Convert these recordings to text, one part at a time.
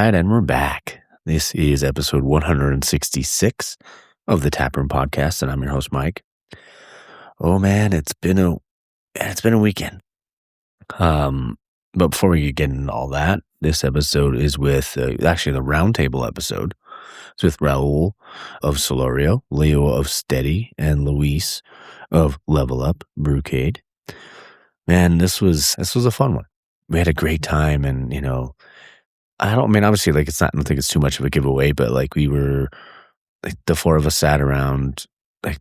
right, and we're back. This is episode 166 of the Taproom Podcast, and I'm your host, Mike. Oh man, it's been a weekend. But before we get into all that, this episode is with actually the roundtable episode. It's with Raul of Solorio, Leo of Steady, and Luis of Level Up Brewcade. Man, this was a fun one. We had a great time, and obviously, I don't think it's too much of a giveaway, but the four of us sat around,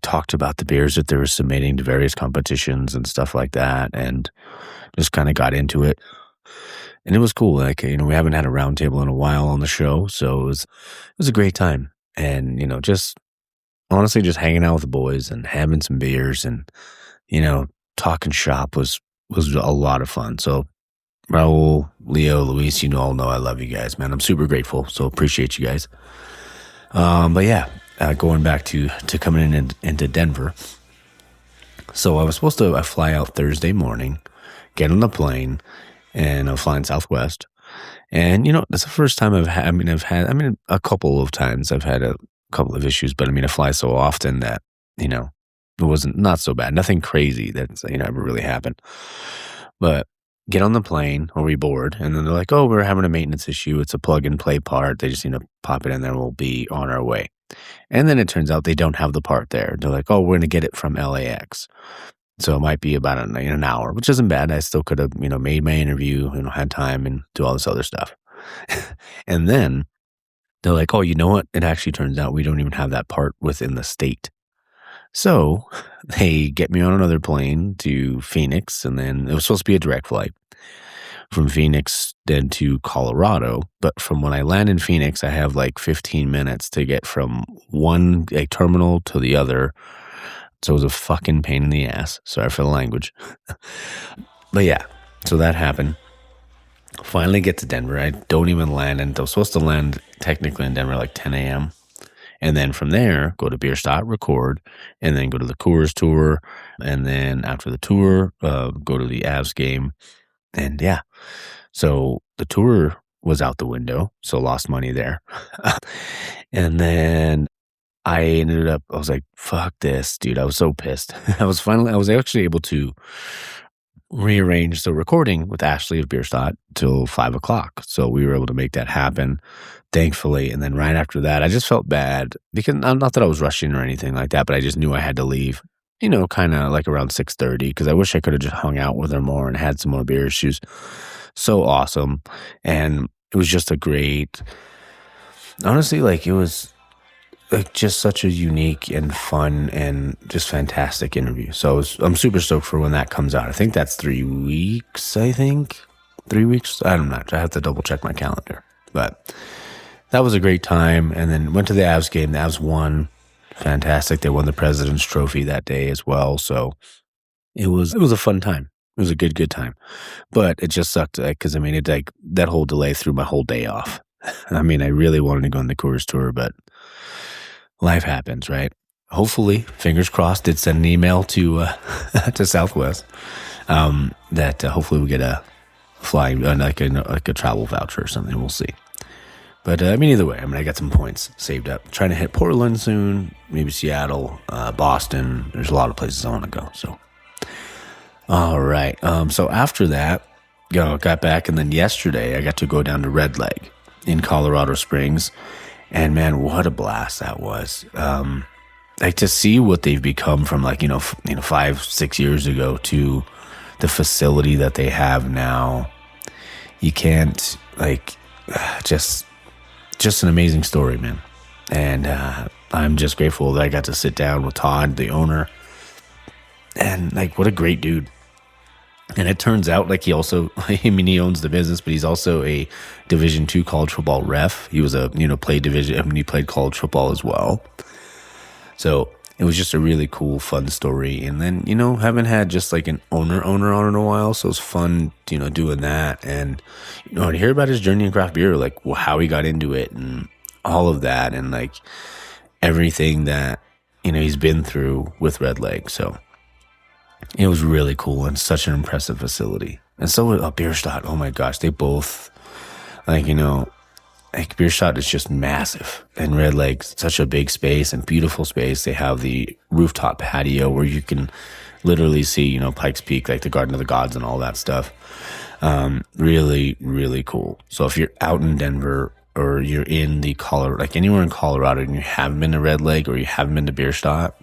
talked about the beers that they were submitting to various competitions and stuff like that, and just kind of got into it. And it was cool. We haven't had a roundtable in a while on the show, so it was a great time. And, just honestly, just hanging out with the boys and having some beers and, talking shop was a lot of fun. So, Raul, Leo, Luis, all know I love you guys, man. I'm super grateful, so appreciate you guys. Going back to coming into Denver. So I was supposed to fly out Thursday morning, get on the plane, and I'm flying Southwest. And, that's the first time I've had a couple of times I've had a couple of issues, but I fly so often that, it wasn't not so bad. Nothing crazy that's, ever really happened. But get on the plane, or we board, and then they're like, oh, we're having a maintenance issue. It's a plug-and-play part. They just, pop it in there and we'll be on our way. And then it turns out they don't have the part there. They're like, oh, we're going to get it from LAX. So it might be about an hour, which isn't bad. I still could have, made my interview, had time and do all this other stuff. And then they're like, oh, you know what? It actually turns out we don't even have that part within the state. So they get me on another plane to Phoenix, and then it was supposed to be a direct flight from Phoenix then to Colorado. But from when I land in Phoenix, I have 15 minutes to get from one terminal to the other. So it was a fucking pain in the ass. Sorry for the language. But yeah, so that happened. Finally get to Denver. I don't even land, and I was supposed to land technically in Denver 10 a.m. And then from there, go to Bierstadt, record, and then go to the Coors tour. And then after the tour, go to the Avs game. And yeah, so the tour was out the window, so lost money there. And then I was like, fuck this, dude. I was so pissed. I was actually able to rearrange the recording with Ashley of Bierstadt till 5:00. So we were able to make that happen, thankfully. And then right after that, I just felt bad because not that I was rushing or anything like that, but I just knew I had to leave, kind of around 6:30, because I wish I could have just hung out with her more and had some more beers. She was so awesome. And it was just honestly, it was just such a unique and fun and just fantastic interview. So I'm super stoked for when that comes out. I think that's 3 weeks, 3 weeks. I'm not. I have to double check my calendar. But that was a great time. And then went to the Avs game. The Avs won. Fantastic. They won the President's Trophy that day as well. So it was a fun time. It was a good time. But it just sucked because, that whole delay threw my whole day off. I really wanted to go on the Coors tour, but life happens, right? Hopefully, fingers crossed, did send an email to to Southwest that hopefully we get a flying like a travel voucher or something. We'll see. But either way, I got some points saved up. Trying to hit Portland soon, maybe Seattle, Boston. There's a lot of places I want to go. So, all right. So after that, got back, and then yesterday I got to go down to Red Leg in Colorado Springs. And man, what a blast that was. To see what they've become from 5-6 years ago to the facility that they have now. You can't just an amazing story, man. And I'm just grateful that I got to sit down with Todd, the owner. And what a great dude. And it turns out he also, he owns the business, but he's also a Division II college football ref. He was played division, he played college football as well. So it was just a really cool, fun story. And then, haven't had just an owner on in a while. So it's fun, doing that. And, to hear about his journey in craft beer, how he got into it and all of that. And everything that, he's been through with Red Leg. So it was really cool and such an impressive facility. And so Bierstadt, oh my gosh, they both, like Bierstadt is just massive, and Red Lake's such a big space and beautiful space. They have the rooftop patio where you can literally see, you know, Pikes Peak, like the Garden of the Gods and all that stuff. Really, really cool. So if you're out in Denver or you're in the Colorado, like anywhere in Colorado, and you haven't been to Red Lake or you haven't been to Bierstadt,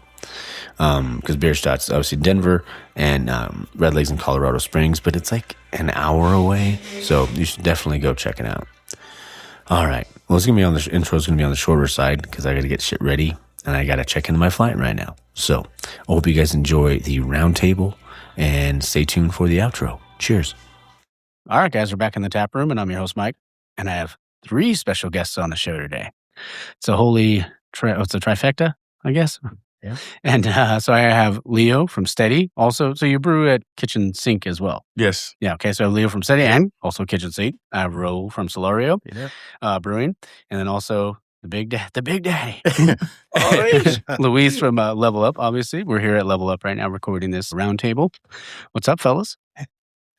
because Bierstadt's obviously Denver and Red Lake's in Colorado Springs, but it's like an hour away. So you should definitely go check it out. All right. Well, it's going to be on the intro is going to be on the shorter side because I got to get shit ready and I got to check into my flight right now. So I hope you guys enjoy the roundtable and stay tuned for the outro. Cheers. All right, guys, we're back in the tap room and I'm your host, Mike, and I have 3 special guests on the show today. It's a it's a trifecta, I guess. Yeah. And so I have Leo from Steady. Also, so you brew at Kitchen Sink as well. Yes. Yeah. Okay. So I have Leo from Steady and also Kitchen Sink. I have Raul from Solorio, brewing, and then also the big daddy, Luis from Level Up. Obviously, we're here at Level Up right now, recording this roundtable. What's up, fellas?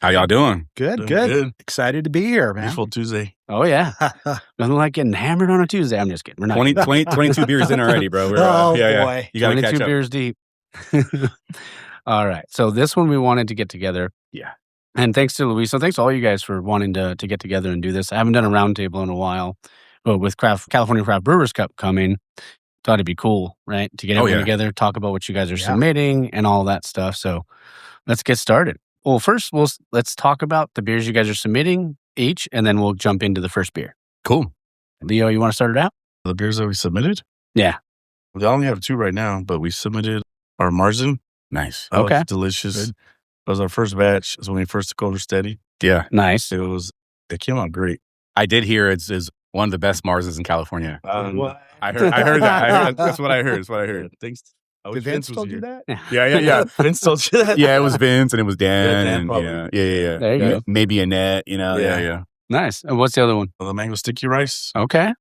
How y'all doing? Good. Excited to be here, man. Beautiful Tuesday. Oh, yeah. Nothing like getting hammered on a Tuesday. I'm just kidding. We're not 22 beers in already, bro. We're, boy. You got to catch 22 up. beers deep. All right. So this one we wanted to get together. Yeah. And thanks to Luis. So thanks to all you guys for wanting to get together and do this. I haven't done a roundtable in a while, but with California Craft Brewers Cup coming, thought it'd be cool, right? To get everyone together, talk about what you guys are submitting and all that stuff. So let's get started. Well, first, let's talk about the beers you guys are submitting each, and then we'll jump into the first beer. Cool. Leo, you want to start it out? The beers that we submitted? Yeah. We only have 2 right now, but we submitted our Marzen. Nice. That was delicious. Good. It was our first batch. It was when we first took over Steady. Yeah. Nice. It came out great. I did hear it's one of the best Marzes in California. What? I heard that. That's what I heard. Thanks. Did Vince told you that? Yeah. Vince told you that? Yeah, it was Vince and it was Dan. Dan Yeah. There you go. Maybe Annette, Yeah. Nice. And what's the other one? The mango sticky rice. Okay.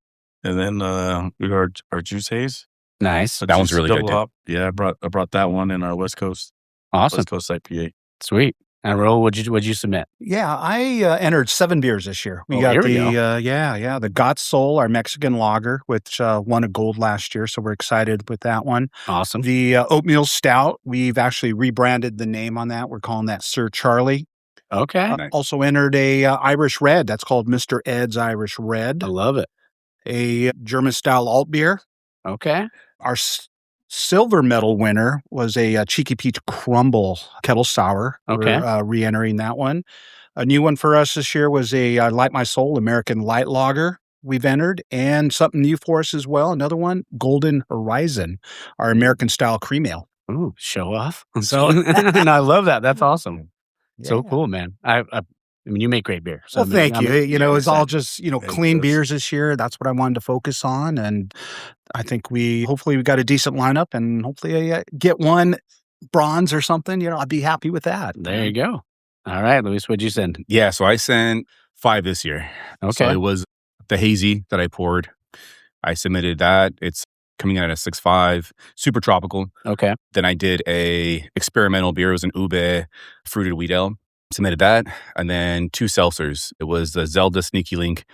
And then we got our juice haze. Nice. That one's really good. Hop. Yeah, I brought that one in our West Coast. Awesome. West Coast IPA. Sweet. And Raul, what'd you submit? Yeah, I entered 7 beers this year. We got the Gottsoul, our Mexican lager, which won a gold last year, so we're excited with that one. Awesome. The oatmeal stout, we've actually rebranded the name on that. We're calling that Sir Charlie. Okay. Nice. Also entered a Irish Red. That's called Mr. Ed's Irish Red. I love it. A German style alt beer. Okay. Our silver medal winner was a Cheeky Peach Crumble Kettle Sour. Okay. We're re-entering that one. A new one for us this year was a Light My Soul American Light Lager we've entered, and something new for us as well. Another one, Golden Horizon, our American style cream ale. Ooh, show off. So, and I love that. That's awesome. Yeah. So cool, man. I mean, you make great beer. So Well, thank you. It's all just, Thank clean you. beers this year. That's what I wanted to focus on. And I think hopefully we got a decent lineup, and hopefully I get one bronze or something. I'd be happy with that. There you go. All right, Luis, what'd you send? Yeah, so I sent 5 this year. Okay. So it was the hazy that I poured. I submitted that. It's coming out at 6.5, super tropical. Okay. Then I did a experimental beer. It was an ube fruited wheat ale. Submitted that. And then 2 seltzers. It was the Zelda Sneaky Link,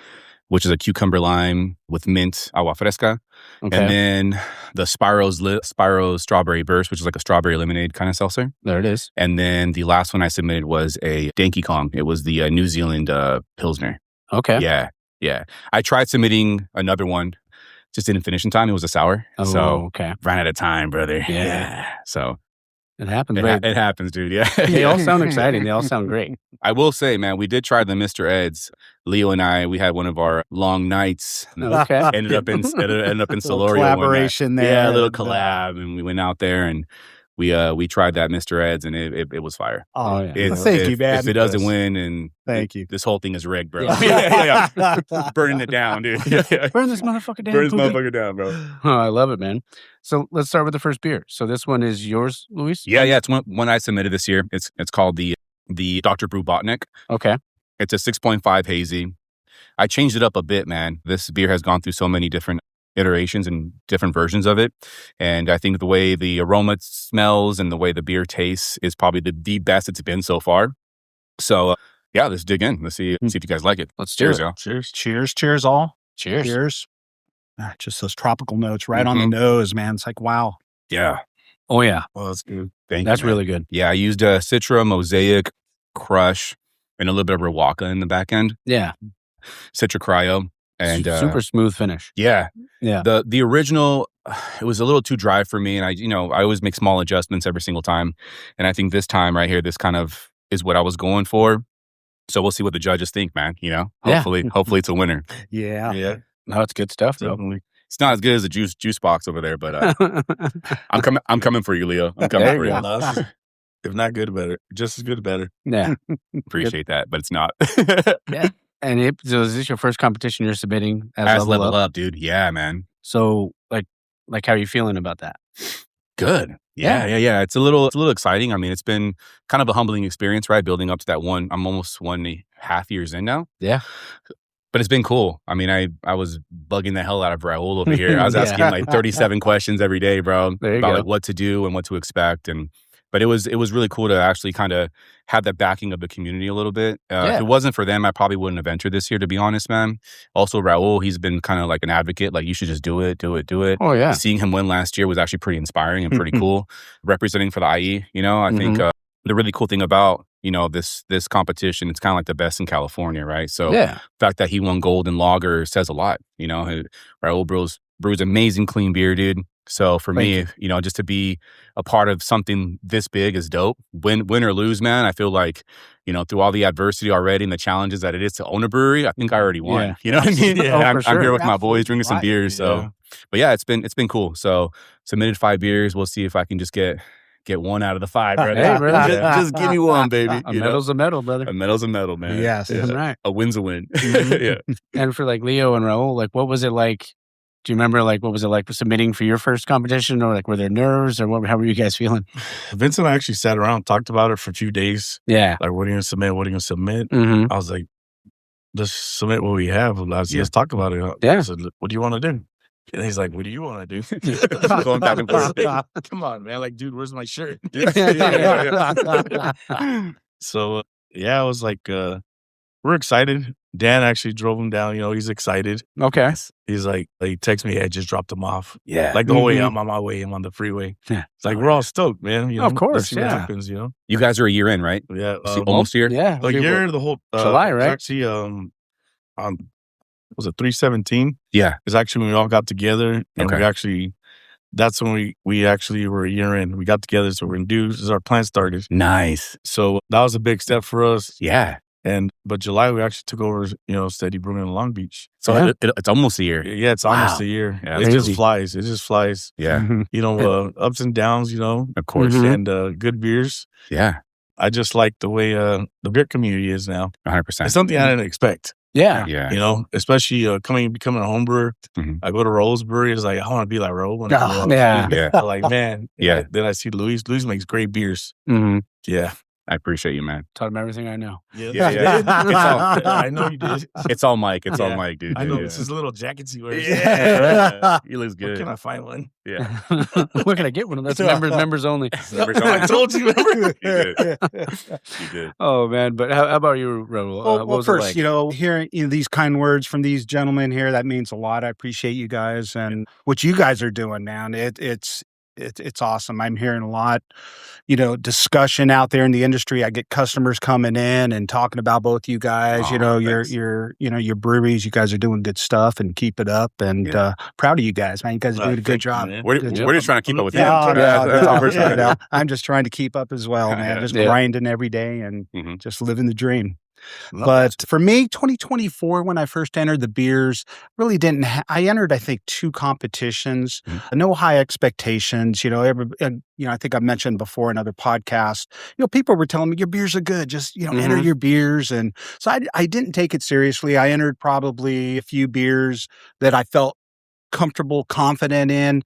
which is a cucumber lime with mint agua fresca. Okay. And then the Spyro Strawberry Burst, which is like a strawberry lemonade kind of seltzer. There it is. And then the last one I submitted was a Donkey Kong. It was the New Zealand Pilsner. Okay. Yeah. I tried submitting another one. Just didn't finish in time. It was a sour. Oh, So okay. ran out of time, brother. Yeah. So It happens. it happens, dude. Yeah. They all sound exciting. They all sound great. I will say, man, we did try the Mr. Ed's. Leo and I, we had one of our long nights. Okay. Ended up in Solorio. Collaboration there. Yeah, a little collab, and we went out there and we tried that Mr. Ed's, and it was fire. Oh, yeah. Thank you, man. If it doesn't win, and Thank you. this whole thing is rigged, bro. Yeah. Burning it down, dude. Burn this motherfucker down. Burn this motherfucker down, bro. Oh, I love it, man. So let's start with the first beer. So this one is yours, Luis? Yeah. It's one I submitted this year. It's called the Dr. Brew Botnick. Okay. It's a 6.5 hazy. I changed it up a bit, man. This beer has gone through so many different iterations and different versions of it. And I think the way the aroma smells and the way the beer tastes is probably the best it's been so far. So, let's dig in. Let's see if you guys like it. Let's do Cheers, it. y'all. Cheers. Cheers all. Cheers. Cheers. Just those tropical notes right on the nose, man. It's like, wow. Yeah. Oh, yeah. Well, that's good. That's really good. Yeah, I used a Citra, Mosaic, Crush, and a little bit of Riwaka in the back end. Yeah. Citra Cryo. And super smooth finish. Yeah. Yeah. The original, it was a little too dry for me. And I always make small adjustments every single time. And I think this time right here, this kind of is what I was going for. So we'll see what the judges think, man. Hopefully it's a winner. Yeah. Yeah. No, it's good stuff, bro. Definitely. It's not as good as the juice box over there, but I'm coming for you, Leo. I'm coming for you. No, if not good, better. Just as good, better. Yeah. Appreciate that, but it's not. Yeah. And so is this your first competition you're submitting as Level Up, dude? Yeah, man. So like how are you feeling about that? Good. Yeah. It's a little exciting. I mean, it's been kind of a humbling experience, right? Building up to that one. I'm almost 1.5 years in now. Yeah. But it's been cool. I mean, I was bugging the hell out of Raul over here. I was asking like 37 questions every day, bro, about like what to do and what to expect. But it was really cool to actually kind of have that backing of the community a little bit. If it wasn't for them, I probably wouldn't have entered this year, to be honest, man. Also, Raul, he's been kind of like an advocate. Like, you should just do it. Oh, yeah. Seeing him win last year was actually pretty inspiring and pretty cool. Representing for the IE, I think the really cool thing about, this competition, it's kind of like the best in California, right? So the fact that he won gold in lager says a lot. Raul brews amazing clean beer, dude. So for me, just to be a part of something this big is dope. Win or lose, man, I feel like, through all the adversity already and the challenges that it is to own a brewery, I think I already won. Yeah. You know what I mean? Yeah, I'm sure. here with my boys drinking some beers. So, but yeah, it's been cool. So submitted 5 beers. We'll see if I can just get 1 out of the 5, brother. Hey, brother. Just give me one, baby. A medal's a medal, brother. A medal's a medal, man. Yes. That's right. A win's a win. Yeah. And for like Leo and Raul, like what was it like? Do you remember like what was it like submitting for your first competition, or like were there nerves, or how were you guys feeling? Vince and I actually sat around and talked about it for a few days. Yeah. Like, what are you going to submit? What are you going to submit? Mm-hmm. I was like, let's submit what we have. Let's talk about it. Yeah. I said, what do you want to do? And he's like, what do you want to do? Going back and forth. Come on, man. Like, dude, where's my shirt? Yeah. So, I was like, we're excited. Dan actually drove him down. He's excited. Okay. He's like, he texted me, I just dropped him off. Yeah. Like the whole way I'm on my way. I'm on the freeway. Yeah. It's like, we're all stoked, man. Of course, let's see what happens, You guys are a year in, right? Yeah. Almost a year? Yeah. A year, the whole July, right? Actually, was it 3/17? Yeah. It's actually when we all got together, and Okay. that's when we actually were a year in. We got together, so we're gonna do as our plan started. Nice. So that was a big step for us. Yeah. But July we actually took over, Steady Brewing in Long Beach. So it's almost a year. Yeah, it's almost a year. Yeah, it just flies. It just flies. Yeah. Ups and downs. Of course. And good beers. Yeah. I just like the way the beer community is now. 100%. It's something I didn't expect. Yeah. Yeah. Especially becoming a home brewer. Mhm. I go to Raul's brewery. It's like, I want to be like Raul. When I grow up. Yeah. Yeah. I'm like, man. Yeah. Then I see Luis. Luis makes great beers. Mm-hmm. Yeah. I appreciate you, man. Taught him everything I know. Yeah. I know you did. It's all Mike. It's all Mike, dude. I know. Yeah. It's his little jackets he wears. Yeah. He looks Where good. can I find one? Yeah. Where can I get one of those? Members only. I told you. Remember? You did. Oh man, but how about you, Raul? Well, what was first, it like? hearing these kind words from these gentlemen here, that means a lot. I appreciate you guys and what you guys are doing, man. It's awesome. I'm hearing a lot, discussion out there in the industry. I get customers coming in and talking about both you guys. Your breweries. You guys are doing good stuff, and keep it up. And proud of you guys, man. You guys are doing a good job. We're just trying to keep up with him. No, I'm just trying to keep up as well, man. Just grinding every day and just living the dream. But for me, 2024, when I first entered the beers, really didn't. I entered, I think, 2 competitions. No high expectations. I think I mentioned before in other podcasts. People were telling me your beers are good. Just enter your beers, and so I didn't take it seriously. I entered probably a few beers that I felt comfortable, confident in.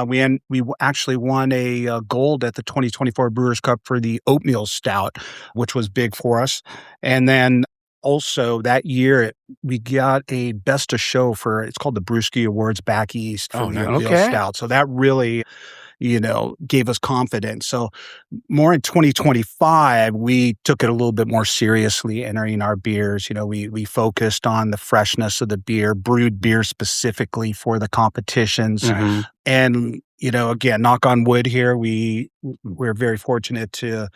We actually won a gold at the 2024 Brewers Cup for the oatmeal stout, which was big for us. And then also that year we got a best of show it's called the Brewski Awards back east for the oatmeal stout. So that really gave us confidence. So more in 2025, we took it a little bit more seriously entering our beers. We focused on the freshness of the beer, brewed beer specifically for the competitions. Mm-hmm. And, again, knock on wood here, we're very fortunate to,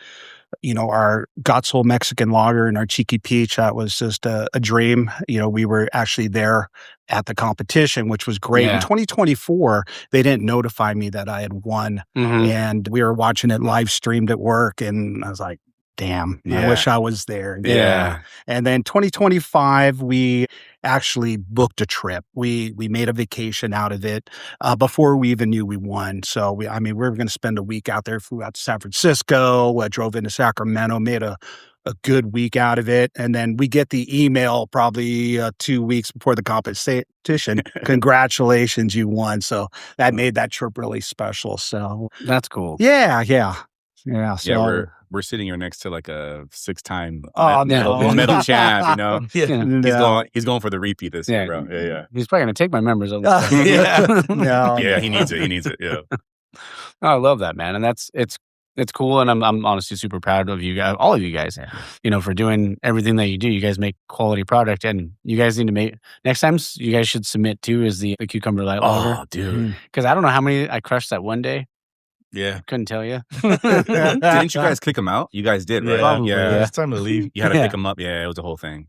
our Gottsoul Mexican lager and our Cheeky Peach, that was just a dream. We were actually there at the competition, which was great. Yeah. In 2024, they didn't notify me that I had won. Mm-hmm. And we were watching it live streamed at work. And I was like, damn, I wish I was there. Yeah. And then 2025, we actually booked a trip. We made a vacation out of it before we even knew we won. So we were going to spend a week out there. Flew out to San Francisco, drove into Sacramento, made a good week out of it. And then we get the email probably 2 weeks before the competition. Congratulations, you won. So that made that trip really special. So that's cool. Yeah. So we're sitting here next to like a 6-time medal champ, Yeah. He's going for the repeat this year, bro. Yeah. He's probably gonna take my members over. Yeah, he needs it. Yeah. I love that, man. And it's cool. And I'm honestly super proud of you guys, all of you guys, for doing everything that you do. You guys make quality product, and you guys need to make, next time you guys should submit too is the cucumber light lager. Oh, dude. Because I don't know how many I crushed that one day. Yeah. Couldn't tell you. Didn't you guys kick him out? You guys did, right? Probably. Yeah. It's time to leave. You had to pick him up. Yeah, it was a whole thing.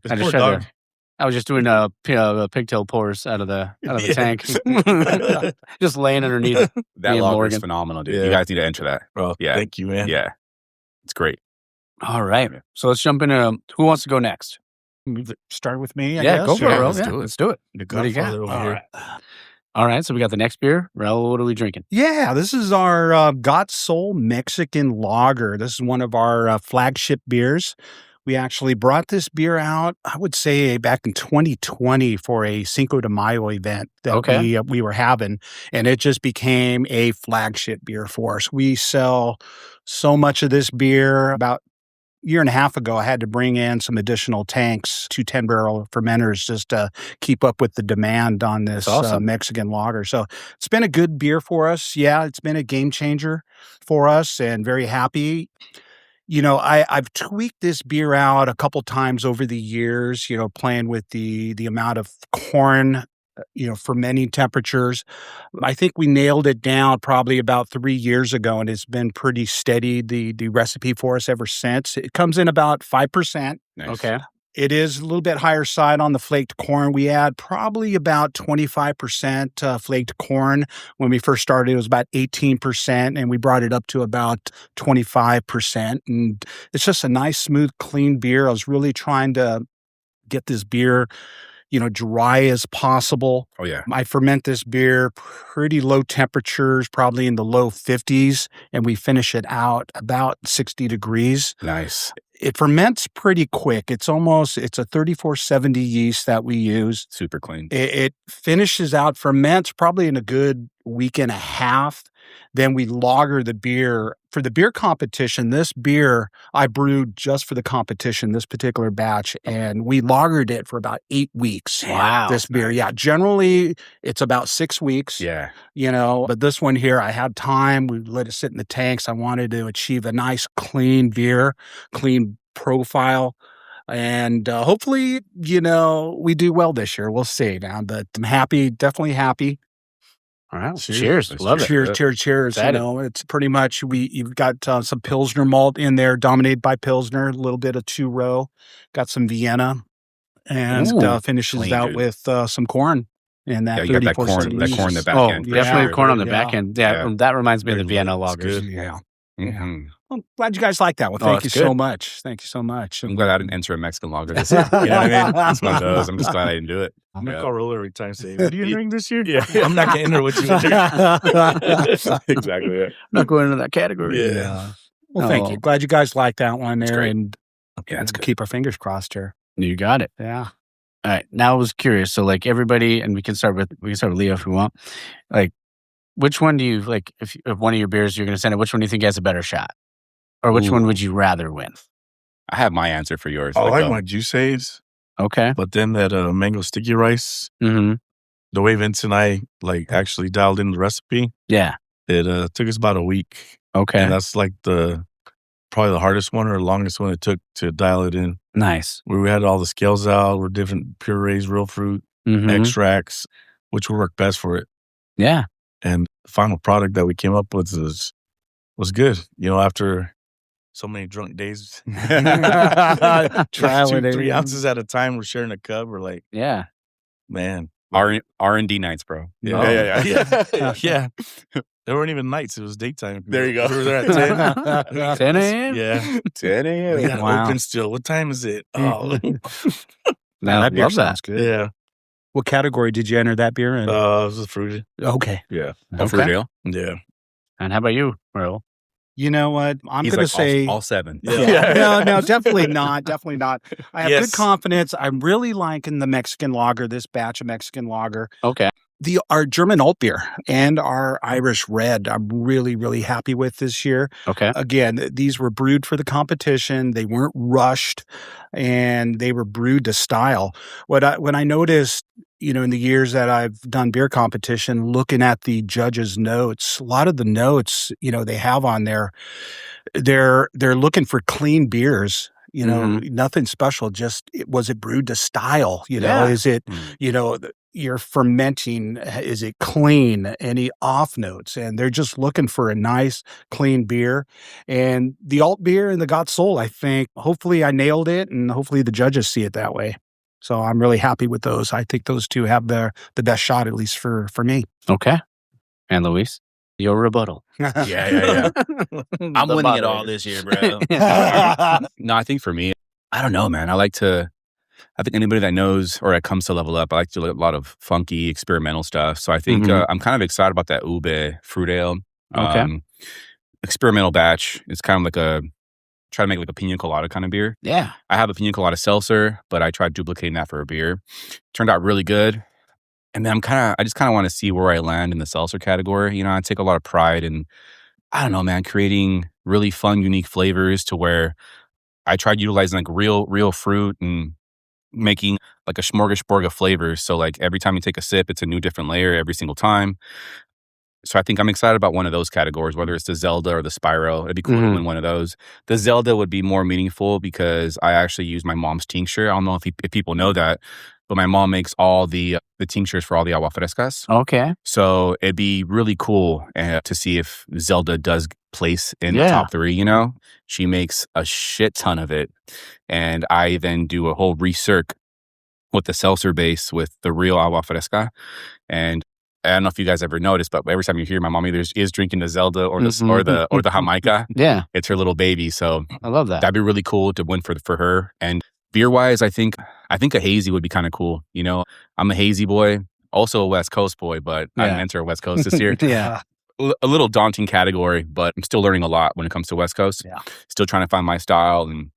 I was just doing pigtail pours out of the tank, just laying underneath. That lager is phenomenal, dude. You guys need to enter that. Bro, thank you, man. Yeah, it's great. All right, so let's jump into who wants to go next. Start with me. I guess. Go for it. Raul. Let's do it. The Godfather over here. All right, so we got the next beer. Raul, what are we drinking? Yeah, this is our Gottsoul Mexican lager. This is one of our flagship beers. We actually brought this beer out, I would say, back in 2020 for a Cinco de Mayo event that we were having, and it just became a flagship beer for us. We sell so much of this beer. About year and a half ago, I had to bring in some additional tanks, 2 10-barrel fermenters, just to keep up with the demand on this Mexican lager. So it's been a good beer for us. Yeah, it's been a game changer for us, and very happy. I've tweaked this beer out a couple times over the years, playing with the amount of corn, fermenting temperatures. I think we nailed it down probably about 3 years ago, and it's been pretty steady, the recipe for us ever since. It comes in about 5%. Nice. Okay. It is a little bit higher side on the flaked corn. We add probably about 25% flaked corn. When we first started, it was about 18%, and we brought it up to about 25%. And it's just a nice, smooth, clean beer. I was really trying to get this beer, dry as possible. Oh, yeah. I ferment this beer pretty low temperatures, probably in the low 50s, and we finish it out about 60 degrees. Nice. It ferments pretty quick. It's a 3470 yeast that we use. Super clean. It finishes out, ferments probably in a good week and a half. Then we lager the beer. For the beer competition, this beer I brewed just for the competition, this particular batch, and we lagered it for about 8 weeks. Wow. This beer. Yeah. Generally, it's about 6 weeks. Yeah. But this one here, I had time. We let it sit in the tanks. I wanted to achieve a nice, clean beer, clean profile. And hopefully, we do well this year. We'll see, man. But I'm happy, definitely happy. All right. Cheers. Love it. Cheers. It's pretty much, you've got some Pilsner malt in there, dominated by Pilsner, a little bit of 2-row, got some Vienna, and finishes out with some corn. And that you got that corn in the back end. Definitely corn on the back end. Yeah. That reminds me of the Vienna lagers. Yeah. Mm-hmm. Well, glad you guys like that one. Thank you so much. Thank you so much. I'm glad I didn't enter a Mexican lager this year. You know what I mean? That's one of those. I'm just glad I didn't do it. I'm going to call Raul every time and say, what are you entering this year? Yeah. I'm not going to enter what you enter. Exactly. Yeah. Not going into that category. Yeah. Well, thank you. Glad you guys like that one there. And it's good. Keep our fingers crossed here. You got it. Yeah. All right. Now I was curious. So everybody, and we can start with Leo if we want. Which one do you if one of your beers you're going to send it, which one do you think has a better shot? Or which one would you rather win? I have my answer for yours. I like my juice haze. Okay. But then that mango sticky rice, mm-hmm. the way Vince and I actually dialed in the recipe. Yeah. It took us about a week. Okay. And that's like probably the hardest one or the longest one it took to dial it in. Nice. We had all the scales out, we're different purees, real fruit, extracts, which would work best for it. Yeah. And the final product that we came up with was good. After so many drunk days, Trial 2-3 ounces at a time, we're sharing a cup. We're like, yeah, man, R&D nights, bro. Yeah. There weren't even nights; it was daytime. There you go. We were there at 10. 10 a.m. Yeah, 10 a.m. we got open still. What time is it? Oh, That beer love that. sounds good. yeah. What category did you enter that beer in? It was fruity. Okay. Yeah, A fruit ale. yeah. And how about you, Raul? You know what? I'm He's going to like say all 7. No, definitely not. Definitely not. I have Yes. good confidence. I'm really liking the Mexican lager, this batch of Mexican lager. Okay. Our German alt beer and our Irish red, I'm really, really happy with this year. Okay. Again, these were brewed for the competition. They weren't rushed, and they were brewed to style. When I noticed, in the years that I've done beer competition, looking at the judges' notes, a lot of the notes, they have on there, they're looking for clean beers. Nothing special. Just was it brewed to style? Yeah. Is it you're fermenting? Is it clean? Any off notes? And they're just looking for a nice, clean beer. And the alt beer and the Gottsoul, I think, hopefully I nailed it, and hopefully the judges see it that way. So I'm really happy with those. I think those two have the best shot, at least for me. Okay. And Luis, your rebuttal. Yeah. I'm winning it all this year, bro. No, I think for me, I don't know, man. I think anybody that knows or that comes to Level Up, I like to do a lot of funky experimental stuff. So I think I'm kind of excited about that ube fruit ale. Okay. Experimental batch. It's kind of like try to make like a pina colada kind of beer. Yeah. I have a pina colada seltzer, but I tried duplicating that for a beer. Turned out really good. And then I just kind of want to see where I land in the seltzer category. I take a lot of pride in, I don't know, man, creating really fun, unique flavors to where I tried utilizing like real fruit and making like a smorgasbord of flavors. So like every time you take a sip, it's a new different layer every single time. So I think I'm excited about one of those categories, whether it's the Zelda or the Spyro. It'd be cool to win one of those. The Zelda would be more meaningful because I actually use my mom's tincture. I don't know if people know that, but my mom makes all the tinctures for all the agua frescas. Okay. So it'd be really cool to see if Zelda does place in the top 3, She makes a shit ton of it. And I then do a whole recirc with the seltzer base with the real agua fresca. And I don't know if you guys ever noticed, but every time you hear my mom either is drinking the Zelda or the Jamaica, it's her little baby. So I love that. That'd be really cool to win for her. And beer wise, I think a hazy would be kind of cool. I'm a hazy boy, also a West Coast boy, but I didn't enter West Coast this year. Yeah. A little daunting category, but I'm still learning a lot when it comes to West Coast. Yeah. Still trying to find my style and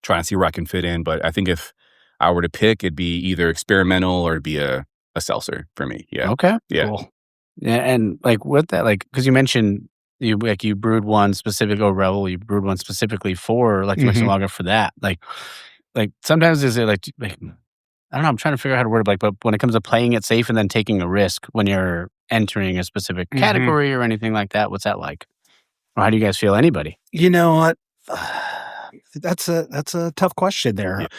trying to see where I can fit in. But I think if I were to pick, it'd be either experimental or it'd be a seltzer for me. Yeah. Okay. Yeah. Cool. Yeah, and like with that, like because you mentioned you brewed one specific Raul, you brewed one specifically for like Mexican lager for that. Like sometimes is it like I don't know, I'm trying to figure out how to word it, like, but when it comes to playing it safe and then taking a risk when you're entering a specific category or anything like that, what's that like? Or how do you guys feel? Anybody? You know what? That's a tough question there.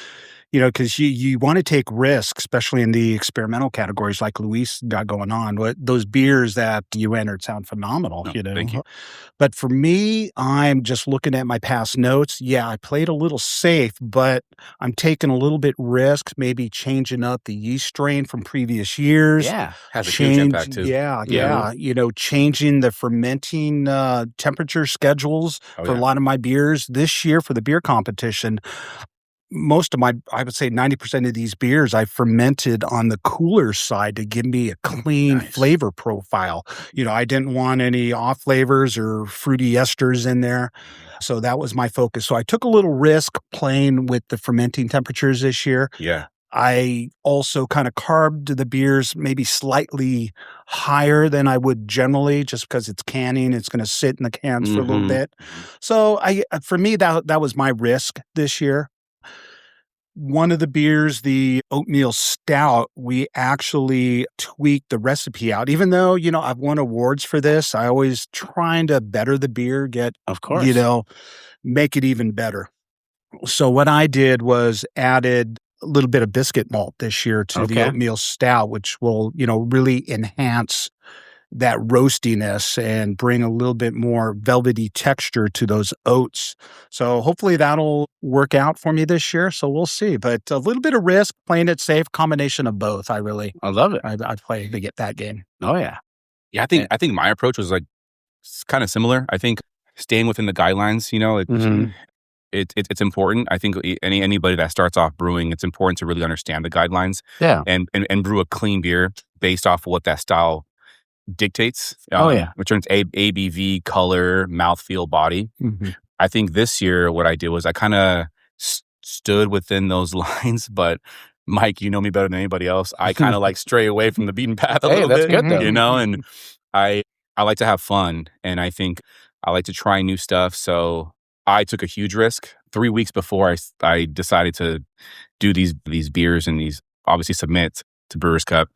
Because you want to take risks, especially in the experimental categories like Luis got going on. Those beers that you entered sound phenomenal, Thank you. But for me, I'm just looking at my past notes. Yeah, I played a little safe, but I'm taking a little bit risk, maybe changing up the yeast strain from previous years. Yeah. Has a huge impact too. Yeah. Changing the fermenting temperature schedules for a lot of my beers this year for the beer competition. Most of I would say 90% of these beers I fermented on the cooler side to give me a clean flavor profile. I didn't want any off flavors or fruity esters in there. So that was my focus. So I took a little risk playing with the fermenting temperatures this year. Yeah. I also kind of carved the beers maybe slightly higher than I would generally, just because it's canning. It's going to sit in the cans for a little bit. So for me, that was my risk this year. one of the beers, the oatmeal stout, we actually tweaked the recipe out. Even though, I've won awards for this, I always trying to better the beer, Of course. make it even better. So what I did was added a little bit of biscuit malt this year to the oatmeal stout, which will, really enhance that roastiness and bring a little bit more velvety texture to those oats. So hopefully that'll work out for me this year. So we'll see. But a little bit of risk, playing it safe, combination of both. I love it. I'd play to get that game. Oh yeah. Yeah, I think my approach was like kind of similar. I think staying within the guidelines, it's important. I think anybody that starts off brewing, it's important to really understand the guidelines. Yeah. And brew a clean beer based off of what that style dictates. Which turns ABV, color, mouthfeel, body. Mm-hmm. I think this year what I did was I kind of stood within those lines, but Mike, you know me better than anybody else. I kind of like stray away from the beaten path a little bit. That's good though. And I like to have fun, and I think I like to try new stuff. So I took a huge risk 3 weeks before I decided to do these beers and these obviously submit to Brewers Cup.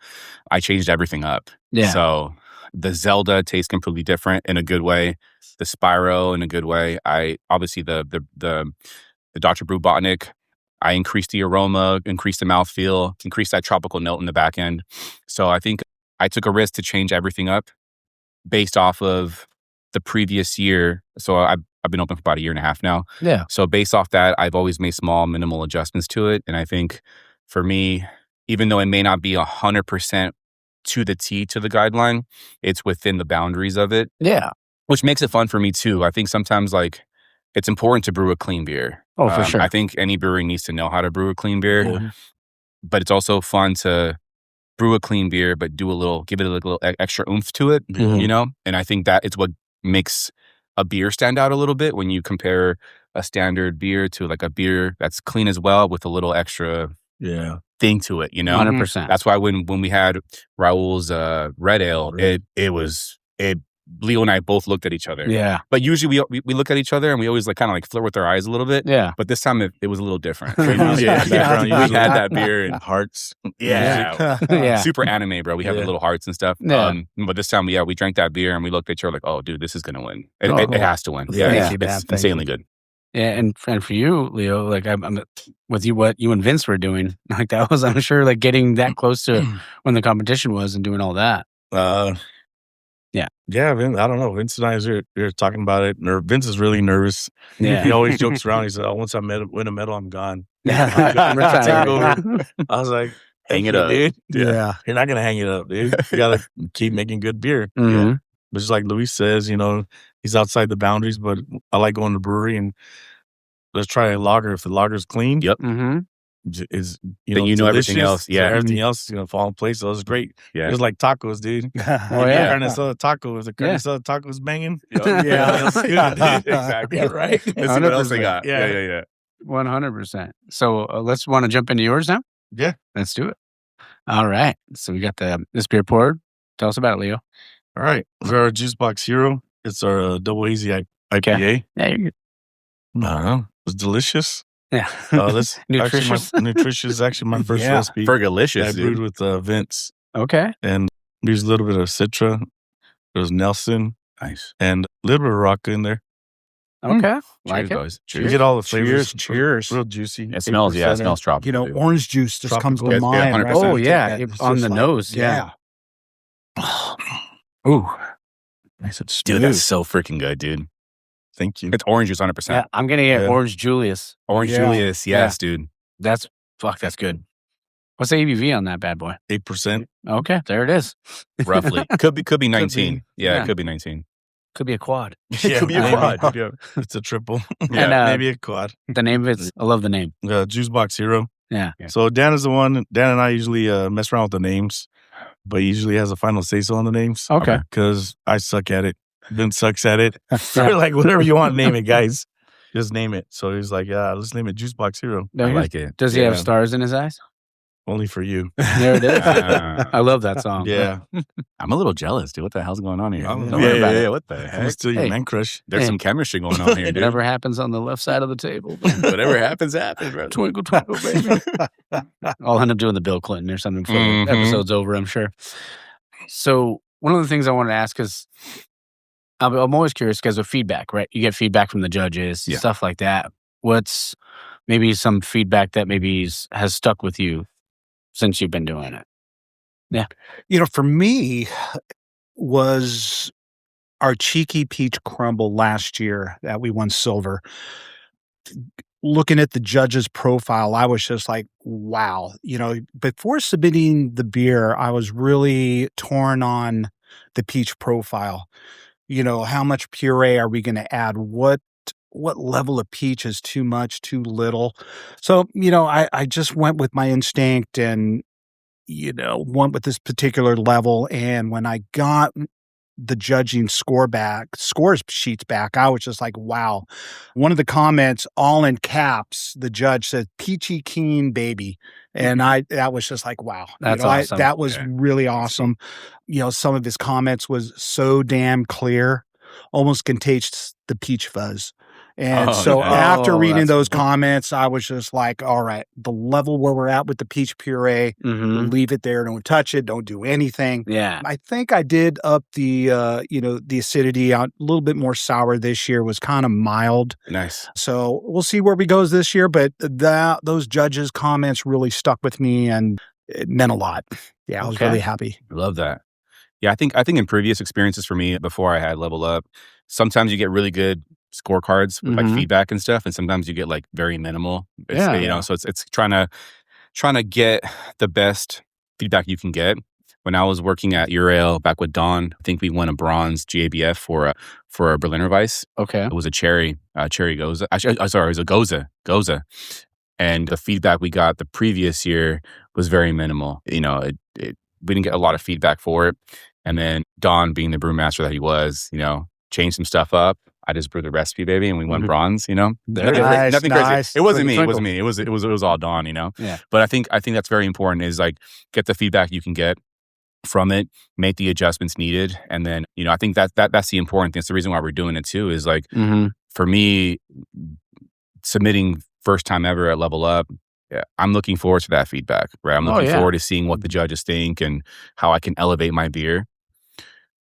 I changed everything up. Yeah. So the Zelda tastes completely different in a good way. The Spyro in a good way. I obviously the Dr. Brew Botanic. I increased the aroma, increased the mouthfeel, increased that tropical note in the back end. So I think I took a risk to change everything up based off of the previous year. So I've been open for about 1.5 years now. Yeah. So based off that, I've always made small, minimal adjustments to it. And I think for me, even though it may not be 100% to the T to the guideline, it's within the boundaries of it. Yeah. Which makes it fun for me too. I think sometimes it's important to brew a clean beer. Oh, for sure. I think any brewery needs to know how to brew a clean beer. Yeah. But it's also fun to brew a clean beer, but give it a little extra oomph to it, And I think that it's what makes a beer stand out a little bit when you compare a standard beer to like a beer that's clean as well with a little extra thing to it, 100%. That's why when we had Raul's red ale, Leo and I both looked at each other. Yeah. But usually we look at each other and we always kind of flirt with our eyes a little bit. Yeah. But this time it was a little different. We had that beer and hearts. Yeah. Super anime, bro. We have the little hearts and stuff. Yeah. But this time, we drank that beer and we looked at each other like, oh, dude, this is going to win. It has to win. It's insanely good. Yeah, and for you, Leo, like I'm with you, what you and Vince were doing, like that was, I'm sure, like getting that close to when the competition was and doing all that. Yeah, Vince, I don't know. Vince and I we were talking about it. Vince is really nervous. Yeah. He always jokes around. He said, "Oh, once I win a medal, I'm gone." I'm retired. I was like, hang it up, dude. Yeah. You're not gonna hang it up, dude. You gotta keep making good beer. Mm-hmm. Yeah. But just like Luis says, he's outside the boundaries. But I like going to the brewery and let's try a lager. If the lager's clean, Yep. Mm-hmm. is then everything else. Yeah, so everything else is gonna fall in place. So it was great. Yeah, it was like tacos, dude. Oh yeah, carne asada taco. If the carne asada taco is banging, Yeah. exactly. Yeah, right. Let's see what else they got. Yeah. Yeah. 100%. So let's want to jump into yours now. Yeah, Let's do it. All right. So we got this beer poured. Tell us about it, Leo. all right. For our Juicebox Hero, it's our double hazy IPA. Yeah, you're good. I don't know. It's delicious. Yeah. This Nutritious. Nutritious is actually my first recipe. Fergalicious, I brewed with Vince, Okay. and there's a little bit of Citra. There's Nelson, Nice. and a little bit of Rocca in there. Okay. Cheers, guys. You Cheers. get all the flavors. Cheers. Real juicy. It smells. Yeah, it 8%. smells tropical. Orange juice just comes to Tropical. mind. Yeah, right? 100%. Oh yeah, It's on just the like- nose. Yeah. Ooh. Nice and Dude, smooth. that's so freaking good, dude. Thank you. It's orange juice, 100%. Yeah, I'm gonna get Yeah. Orange Julius. Orange Yeah. Julius, yes, dude. That's good. What's the ABV on that bad boy? 8%. Okay, there it is. Roughly, could be 19. Yeah, Yeah. it could be 19. Could be a quad. Yeah, could be a maybe. quad. Yeah. It's a triple. And, maybe a quad. The name of it's, I love the name. Juicebox Hero. Yeah. So Dan is the one. Dan and I usually mess around with the names, but he usually has a final say so on the names. Okay. Because I suck at it. Vince sucks at it. We're like, whatever you want, name it, guys. Just name it. So he's like, yeah, let's name it Juicebox Hero. No, I like it. Does he have Yeah. stars in his eyes? Only for you. There it is. I love that song. Yeah. I'm a little jealous, dude. What the hell's going on here? Don't worry about it. What the heck? I'm going to steal your man crush. There's some chemistry going on here, dude. Whatever happens on the left side of the table. Whatever happens, bro. Twinkle, twinkle, baby. I'll end up doing the Bill Clinton or something before the episode's over, I'm sure. So one of the things I wanted to ask is, I'm always curious because of feedback, right? You get feedback from the judges, stuff like that. What's maybe some feedback that maybe has stuck with you since you've been doing it? Yeah. For me, was our Cheeky Peach Crumble last year that we won silver. Looking at the judge's profile, I was just like, wow. Before submitting the beer, I was really torn on the peach profile. How much puree are we going to add? What level of peach is too much, too little? So, I just went with my instinct and, went with this particular level. And when I got the judging scores sheets back, I was just like, wow. One of the comments, all in caps, the judge said, "Peachy keen, baby." And that was just like, wow. That's awesome. That was really awesome. Some of his comments was so damn clear, almost contagious the peach fuzz. And after reading those comments, I was just like, all right, the level where we're at with the peach puree, leave it there. Don't touch it. Don't do anything. Yeah. I think I did up the, the acidity a little bit more sour this year, was kind of mild. Nice. So we'll see where we goes this year. But those judges' comments really stuck with me and it meant a lot. Yeah, I was really happy. I love that. Yeah, I think in previous experiences for me, before I had Level Up, sometimes you get really good scorecards with like feedback and stuff, and sometimes you get like very minimal. So it's trying to get the best feedback you can get. When I was working at Urail back with Don, I think we won a bronze GABF for a Berliner Weiss. Okay, it was a cherry Goza. Actually, it was a Goza, and the feedback we got the previous year was very minimal. We didn't get a lot of feedback for it. And then Don, being the brewmaster that he was, changed some stuff up. I just brewed the recipe, baby, and we won bronze. Nothing crazy. It wasn't me. It wasn't me. It was all Don. Yeah. But I think that's very important. Is like get the feedback you can get from it, make the adjustments needed, and then I think that's the important thing. It's the reason why we're doing it too. Is like for me, submitting first time ever at Level Up. Yeah, I'm looking forward to that feedback. Right, I'm looking forward to seeing what the judges think and how I can elevate my beer.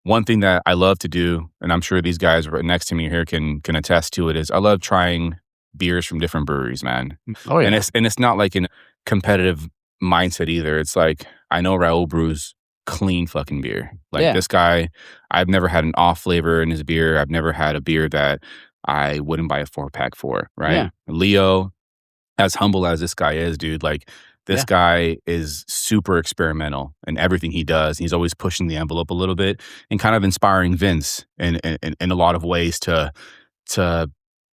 One thing that I love to do, and I'm sure these guys right next to me here can attest to it, is I love trying beers from different breweries, man. Oh yeah, and it's not like a competitive mindset either. It's like I know Raul brews clean fucking beer. Like this guy, I've never had an off flavor in his beer. I've never had a beer that I wouldn't buy a 4-pack for. Right, yeah. Leo, as humble as this guy is, dude, like. This guy is super experimental in everything he does. He's always pushing the envelope a little bit and kind of inspiring Vince in a lot of ways to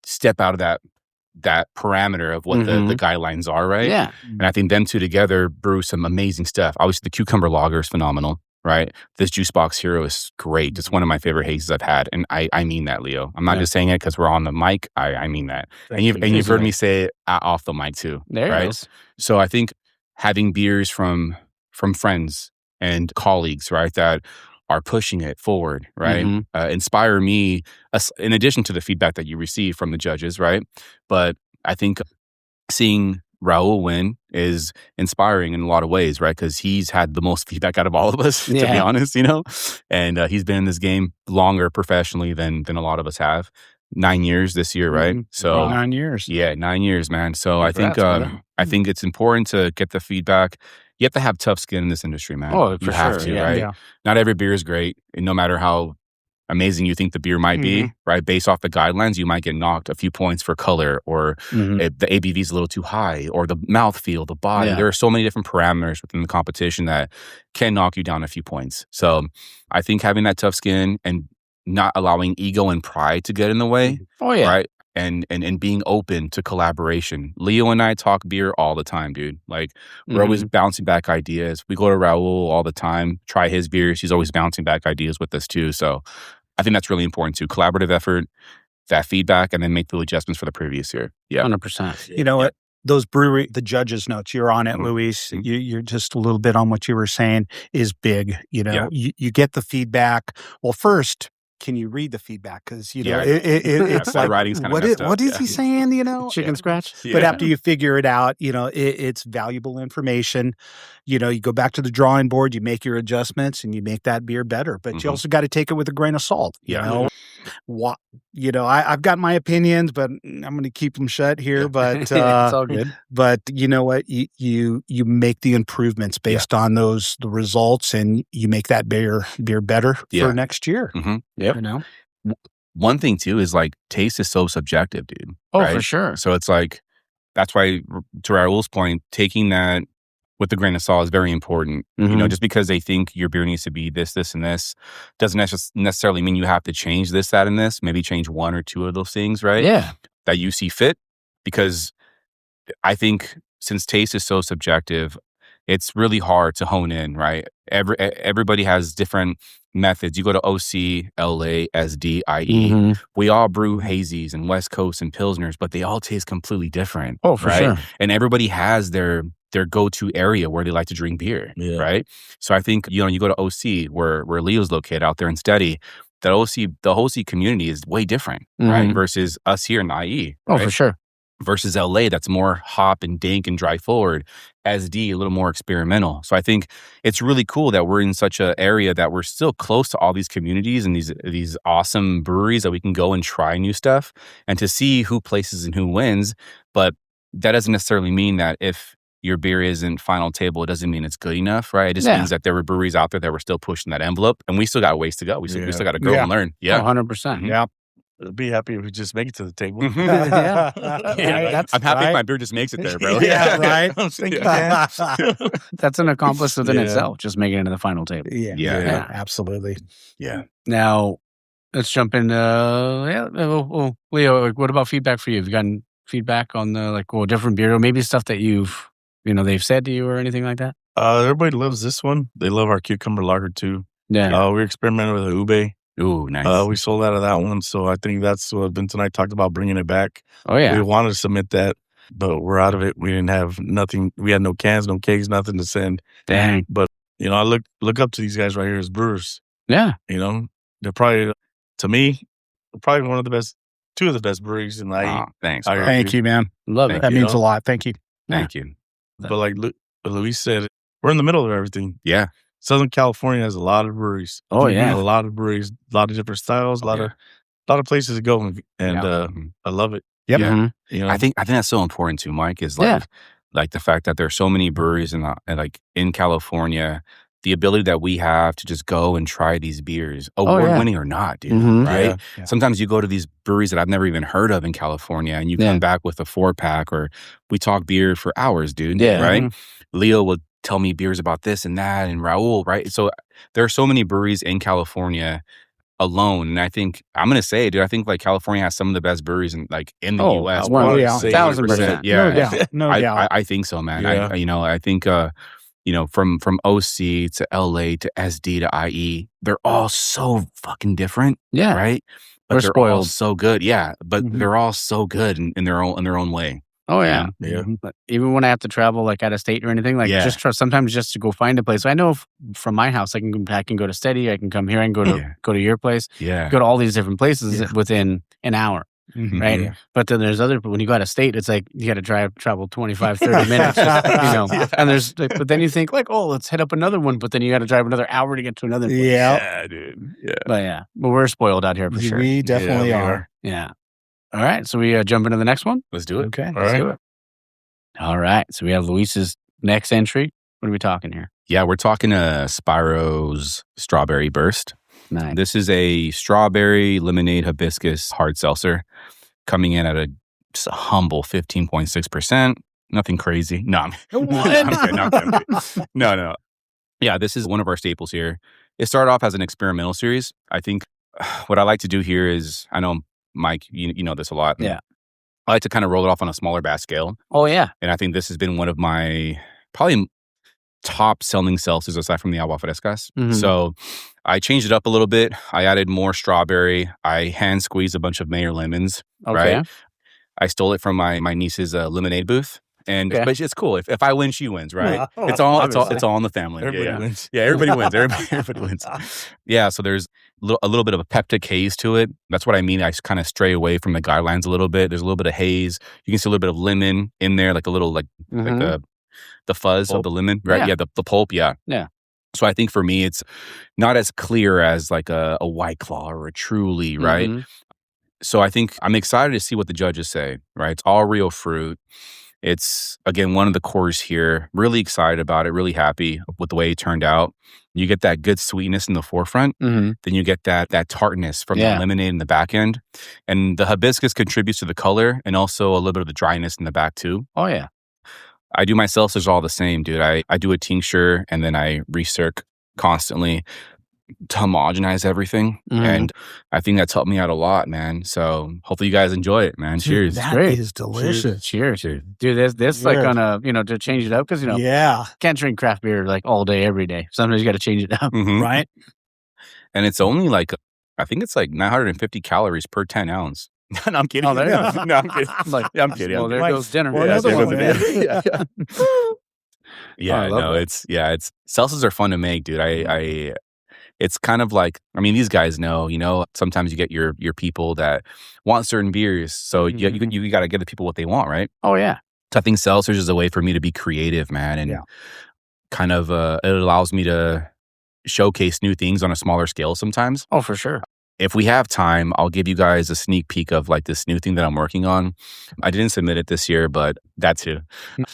step out of that parameter of what the guidelines are, right? Yeah. And I think them two together brew some amazing stuff. Obviously, the cucumber lager is phenomenal, right? This Juicebox Hero is great. It's one of my favorite hazes I've had. And I mean that, Leo. I'm not just saying it because we're on the mic. I mean that. And you've heard me say it off the mic too. There right? It is. So I think having beers from friends and colleagues, right, that are pushing it forward, right, inspire me, in addition to the feedback that you receive from the judges, right? But I think seeing Raul win is inspiring in a lot of ways, right? Because he's had the most feedback out of all of us, to be honest, and he's been in this game longer professionally than a lot of us have. 9 years this year, right? So 9 years. Yeah, 9 years, man. So I think it's important to get the feedback. You have to have tough skin in this industry, man. Oh, you have to, right? Yeah. Not every beer is great, and no matter how amazing you think the beer might be, right? Based off the guidelines, you might get knocked a few points for color, or the ABV is a little too high, or the mouthfeel, the body. There are so many different parameters within the competition that can knock you down a few points. So I think having that tough skin and not allowing ego and pride to get in the way. Oh yeah. Right. And being open to collaboration. Leo and I talk beer all the time, dude. Like we're always bouncing back ideas. We go to Raul all the time, try his beers. He's always bouncing back ideas with us too. So I think that's really important too. Collaborative effort, that feedback, and then make the adjustments for the previous year. Yeah. 100%. You know what? those brewery, the judges' notes, you're on it, Luis. You're just a little bit on what you were saying is big. You get the feedback. Well, first, can you read the feedback? Because it's like, writing's kind of messed up. What is he saying? Chicken scratch. But after you figure it out, it's valuable information. You go back to the drawing board, you make your adjustments, and you make that beer better. But you also got to take it with a grain of salt. I've got my opinions, but I'm going to keep them shut here. But it's all good. But you know what? You make the improvements based on the results, and you make that beer better for next year. Yep. One thing too is like taste is so subjective, dude. Oh, right? for sure. So it's like that's why, to Raul's point, taking that with a grain of salt is very important. Just because they think your beer needs to be this, and this doesn't necessarily mean you have to change this, that, and this. Maybe change one or two of those things, right? Yeah. That you see fit. Because I think since taste is so subjective, it's really hard to hone in, right? Everybody has different methods. You go to OC, LA, SD, IE. We all brew hazies and West Coast and Pilsners, but they all taste completely different. Oh, for sure. And everybody has their go-to area where they like to drink beer, right? So I think, you go to OC, where Leo's located out there in Steady, the OC community is way different, right? Versus us here in IE. Oh, right? for sure. Versus LA, that's more hop and dank and dry forward. SD, a little more experimental. So I think it's really cool that we're in such an area that we're still close to all these communities and these awesome breweries that we can go and try new stuff and to see who places and who wins. But that doesn't necessarily mean that if your beer isn't final table, it doesn't mean it's good enough, right? It just means that there were breweries out there that were still pushing that envelope, and we still got ways to go. We still got to grow and learn. Yeah, 100%. Yeah. I'd be happy if we just make it to the table. I'm happy if my beer just makes it there, bro. Right. I'm thinking, That's an accomplishment within itself, just making it to the final table. Yeah, absolutely. Yeah. Now, let's jump in. Leo, what about feedback for you? Have you gotten feedback on the different beer, or maybe stuff that they've said to you or anything like that? Everybody loves this one. They love our cucumber lager too. Yeah. We're experimenting with a ube. Ooh, nice. We sold out of that one, so I think that's what Vince and I talked about, bringing it back. Oh yeah. We wanted to submit that, but we're out of it. We didn't have nothing. We had no cans, no kegs, nothing to send. Dang. But I look up to these guys right here as brewers. Yeah. They're probably, to me, probably one of the best, two of the best breweries in the IE. Thanks. Thank you, man. Love it. That means a lot. Thank you. Thank you. But like Luis said, we're in the middle of everything. Yeah. Southern California has a lot of breweries. Oh yeah, a lot of breweries, a lot of different styles, a lot of places to go, and I love it. Yep. Mm-hmm. I think that's so important too, Mike. Is like the fact that there's so many breweries in California, the ability that we have to just go and try these beers, award-winning or not, dude. Right? Yeah. Sometimes you go to these breweries that I've never even heard of in California, and you come back with a 4-pack, or we talk beer for hours, dude. Yeah. Right? Leo would tell me beers about this and that, and Raul, right? So there are so many breweries in California alone, and I think I'm gonna say, dude, I think California has some of the best breweries in the U.S. 1,000%. Yeah, no doubt. I think so, man. Yeah. I think from OC to LA to SD to IE, they're all so fucking different. Yeah, right. But we're they're spoiled. all so good. Yeah, but they're all so good in their own way. Oh yeah. Yeah. But even when I have to travel out of state or anything, sometimes just to go find a place. I know from my house, I can go to Steady, I can come here, I can go to your place. Yeah. Go to all these different places within an hour. Right. Yeah. But then there's when you go out of state, it's like you got to travel 25, 30 minutes, and but then you think let's hit up another one, but then you got to drive another hour to get to another place. Yeah, dude. Yeah. But we're spoiled out here for sure. We definitely are. Yeah. All right. So we jump into the next one. Let's do it. Okay. All right. All right. So we have Luis's next entry. What are we talking here? Yeah, we're talking Spiro's Strawberry Burst. Nice. This is a strawberry lemonade hibiscus hard seltzer coming in at just a humble 15.6%. Nothing crazy. No, I'm kidding. No. Yeah, this is one of our staples here. It started off as an experimental series. I think what I like to do here is, I know, Mike, you know this a lot. Yeah. I like to kind of roll it off on a smaller batch scale. Oh, yeah. And I think this has been one of my probably top selling seltzers aside from the agua frescas. Mm-hmm. So I changed it up a little bit. I added more strawberry. I hand squeezed a bunch of Mayer lemons. Okay. Right? I stole it from my niece's lemonade booth. And but it's cool. If I win, she wins, right? It's all in the family. Everybody wins. Yeah, everybody wins. Everybody wins. Yeah, so there's a little bit of a peptic haze to it. That's what I mean. I kind of stray away from the guidelines a little bit. There's a little bit of haze. You can see a little bit of lemon in there, like a little like the fuzz pulp of the lemon, right? Yeah, the pulp. Yeah. So I think for me, it's not as clear as like a White Claw or a Truly, right? So I think I'm excited to see what the judges say, right? It's all real fruit. It's, again, one of the cores here. Really excited about it, really happy with the way it turned out. You get that good sweetness in the forefront. Then you get that tartness from the lemonade in the back end. And the hibiscus contributes to the color and also a little bit of the dryness in the back too. Oh, yeah. I do my seltzers all the same, dude. I do a tincture and then I recirc constantly to homogenize everything. And I think that's helped me out a lot, man. So hopefully you guys enjoy it, man. Cheers. That Great. is delicious. Cheers. Dude, this like on a, to change it up because, can't drink craft beer like all day, every day. Sometimes you got to change it up. Right? And it's only like, I think it's like 950 calories per 10 ounce. No, I'm kidding. Oh, there you go. No, I'm kidding. I'm kidding. Well, there goes dinner. It's seltzers are fun to make, dude. It's kind of like, I mean, these guys know, sometimes you get your people that want certain beers. So you got to give the people what they want, right? Oh, yeah. So I think seltzers is a way for me to be creative, man. And kind of, it allows me to showcase new things on a smaller scale sometimes. Oh, for sure. If we have time, I'll give you guys a sneak peek of like this new thing that I'm working on. I didn't submit it this year, but that too.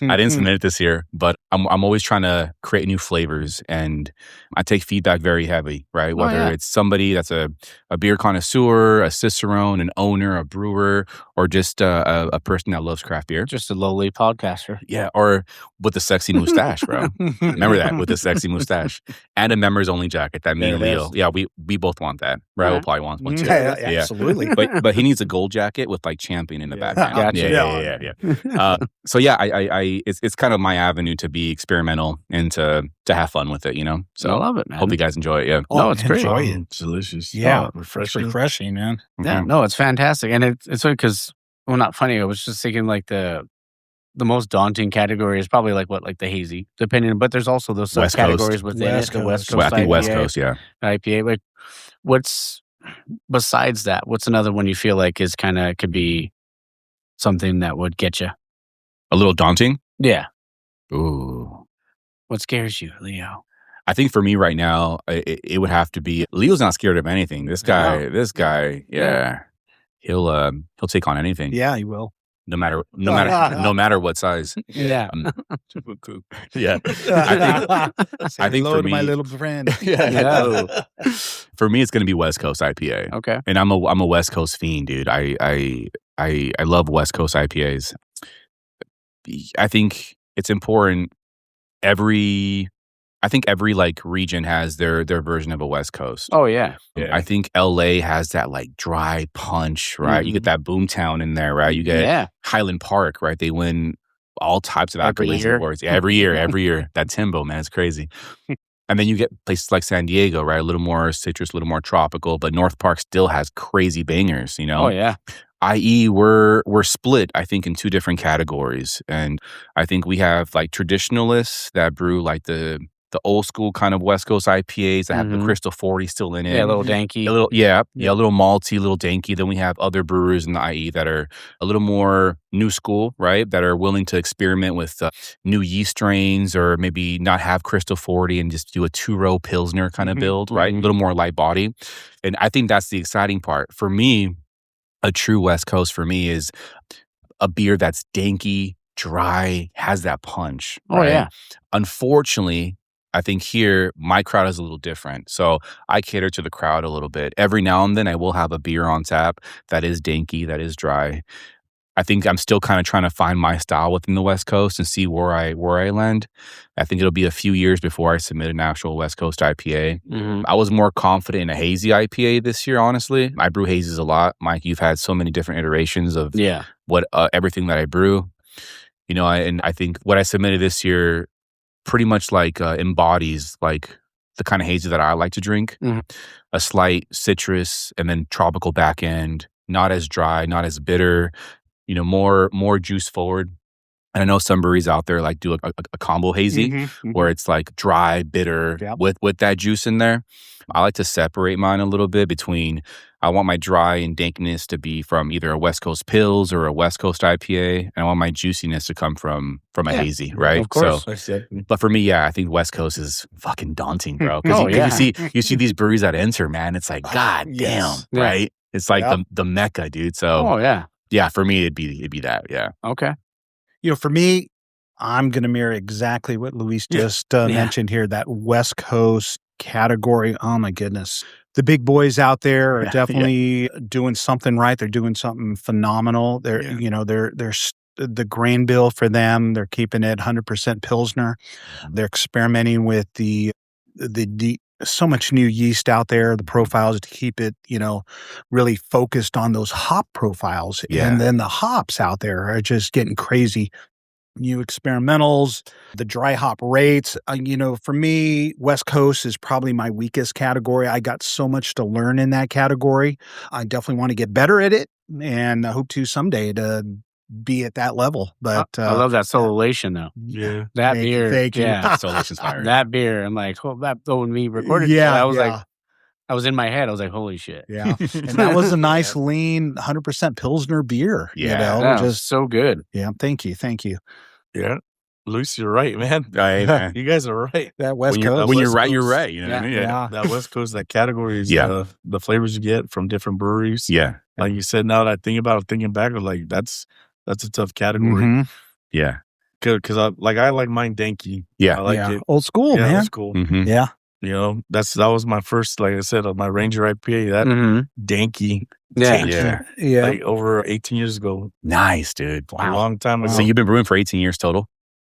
I didn't submit it this year, but I'm always trying to create new flavors, and I take feedback very heavy, right? Whether it's somebody that's a beer connoisseur, a cicerone, an owner, a brewer, or just a person that loves craft beer. Just a lowly podcaster. Yeah, or with the sexy mustache, bro. Remember that, with the sexy mustache. And a members only jacket, that me and Leo. Yeah, we both want that. Raul probably wants one too. Yeah, absolutely. But he needs a gold jacket with like champion in the background. Gotcha. Yeah. So yeah, it's kind of my avenue to be experimental and to have fun with it, So I love it, man. Hope you guys enjoy it. Yeah. No, it's great. It's delicious. Yeah. Refreshing, man. Yeah, no, it's fantastic. And it's funny because, well, not funny. I was just thinking like the most daunting category is probably like the hazy, depending. But there's also those subcategories within it. The West Coast, I think West Coast, IPA. Like, what's besides that? What's another one you feel like is kind of could be something that would get you a little daunting? Yeah. Ooh. What scares you, Leo? I think for me right now, it would have to be Leo's not scared of anything. This guy, yeah. He'll take on anything. Yeah, he will. No matter what size. Yeah. Yeah. I think for me, my little friend. For me, it's going to be West Coast IPA. Okay. And I'm a West Coast fiend, dude. I love West Coast IPAs. I think it's important. I think every like region has their version of a West Coast. Oh yeah. I think LA has that like dry punch, right? You get that Boomtown in there, right? You get Highland Park, right? They win all types of accolades and awards. Yeah, every year. That Timbo, man, it's crazy. And then you get places like San Diego, right? A little more citrus, a little more tropical, but North Park still has crazy bangers, Oh yeah. I.e., we're split, I think, in two different categories. And I think we have like traditionalists that brew like the old school kind of West Coast IPAs that have the Crystal 40 still in it. Yeah, a little danky. A little malty, a little danky. Then we have other brewers in the IE that are a little more new school, right? That are willing to experiment with new yeast strains, or maybe not have Crystal 40 and just do a 2-row Pilsner kind of build, right? A little more light body. And I think that's the exciting part. For me, a true West Coast for me is a beer that's danky, dry, has that punch. Oh, right? yeah. Unfortunately, I think here, my crowd is a little different. So I cater to the crowd a little bit. Every now and then I will have a beer on tap that is danky, that is dry. I think I'm still kind of trying to find my style within the West Coast and see where I land. I think it'll be a few years before I submit an actual West Coast IPA. I was more confident in a hazy IPA this year, honestly. I brew hazes a lot. Mike, you've had so many different iterations of what everything that I brew. And I think what I submitted this year pretty much like embodies like the kind of hazy that I like to drink. A slight citrus and then tropical back end, not as dry, not as bitter, more juice forward. And I know some breweries out there like do a combo hazy where it's like dry, bitter with that juice in there. I like to separate mine a little bit between, I want my dry and dankness to be from either a West Coast Pils or a West Coast IPA. And I want my juiciness to come from a hazy, right? Of course. So, but for me, I think West Coast is fucking daunting, bro. Because you see these breweries that enter, man, it's like, God damn, right? It's like the Mecca, dude. So, yeah, for me, it'd be that, yeah. Okay. For me, I'm going to mirror exactly what Luis just mentioned here, that West Coast category. Oh, my goodness. The big boys out there are definitely doing something right. They're doing something phenomenal. They're, they're the grain bill for them. They're keeping it 100% Pilsner. They're experimenting with the so much new yeast out there, the profiles to keep it, really focused on those hop profiles. Yeah. And then the hops out there are just getting crazy. New experimentals, the dry hop rates. For me, West Coast is probably my weakest category. I got so much to learn in that category. I definitely want to get better at it, and I hope to someday to be at that level. But I love that Sololation though. Yeah. That beer. Thank you. Yeah. Solation's fire. That beer. I'm like, when we recorded I was like, I was in my head. I was like, holy shit. Yeah. And that was a nice, lean, 100% Pilsner beer. Yeah. That was so good. Yeah. Thank you. Yeah. Luis, you're right, man. Man. You guys are right. That West Coast. When you're right, you're right. You know what I mean? Yeah. That West Coast, that category is the flavors you get from different breweries. Yeah. Like you said, now that I think about it, thinking back, I'm like, that's a tough category. Mm-hmm. Yeah. Because I like mine danky. Yeah. I like it. Old school, man. Old school. Mm-hmm. Yeah. That was my first, like I said, my Ranger IPA, that danky. Yeah. Like over 18 years ago. Nice, dude. A long time ago. So you've been brewing for 18 years total?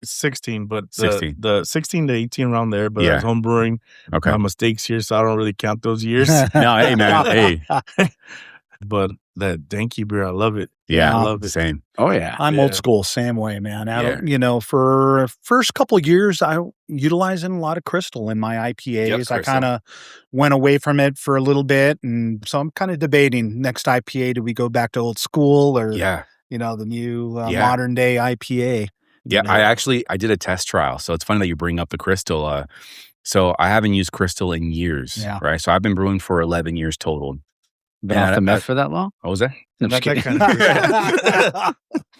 16, but 16. The 16 to 18 around there, but I was home brewing. Okay. My mistakes here, so I don't really count those years. No, hey, man. Hey. But that danky beer, I love it. Yeah. I love it. Same. Oh, yeah. I'm old school, same way, man. For first couple of years, I utilizing a lot of Crystal in my IPAs. I kind of went away from it for a little bit, and so I'm kind of debating next IPA. Do we go back to old school or the new modern day IPA? Yeah, I did a test trial, so it's funny that you bring up the Crystal. So I haven't used Crystal in years, right? So I've been brewing for 11 years total. Been off the meth for that long? What was that? Not that kind of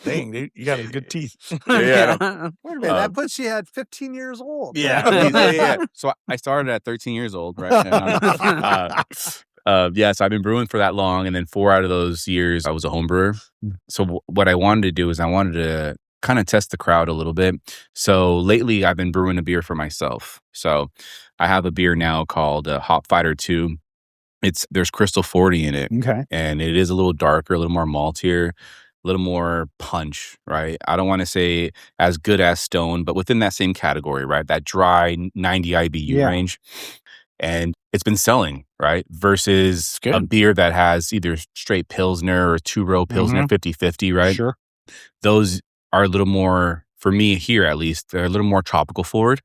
Dang, dude, you got good teeth. Yeah. Wait a minute, that puts you at 15 years old. Yeah. So I started at 13 years old, right? So I've been brewing for that long, and then 4 out of those years I was a home brewer. So what I wanted to do is I wanted to kind of test the crowd a little bit. So lately I've been brewing a beer for myself. So I have a beer now called Hop Fighter 2. There's Crystal 40 in it. Okay. And it is a little darker, a little more maltier, a little more punch, right? I don't want to say as good as Stone, but within that same category, right? That dry 90 IBU range. And it's been selling, right? Versus a beer that has either straight Pilsner or 2-row Pilsner 50-50, right? Sure. Those are a little more, for me here at least, they're a little more tropical forward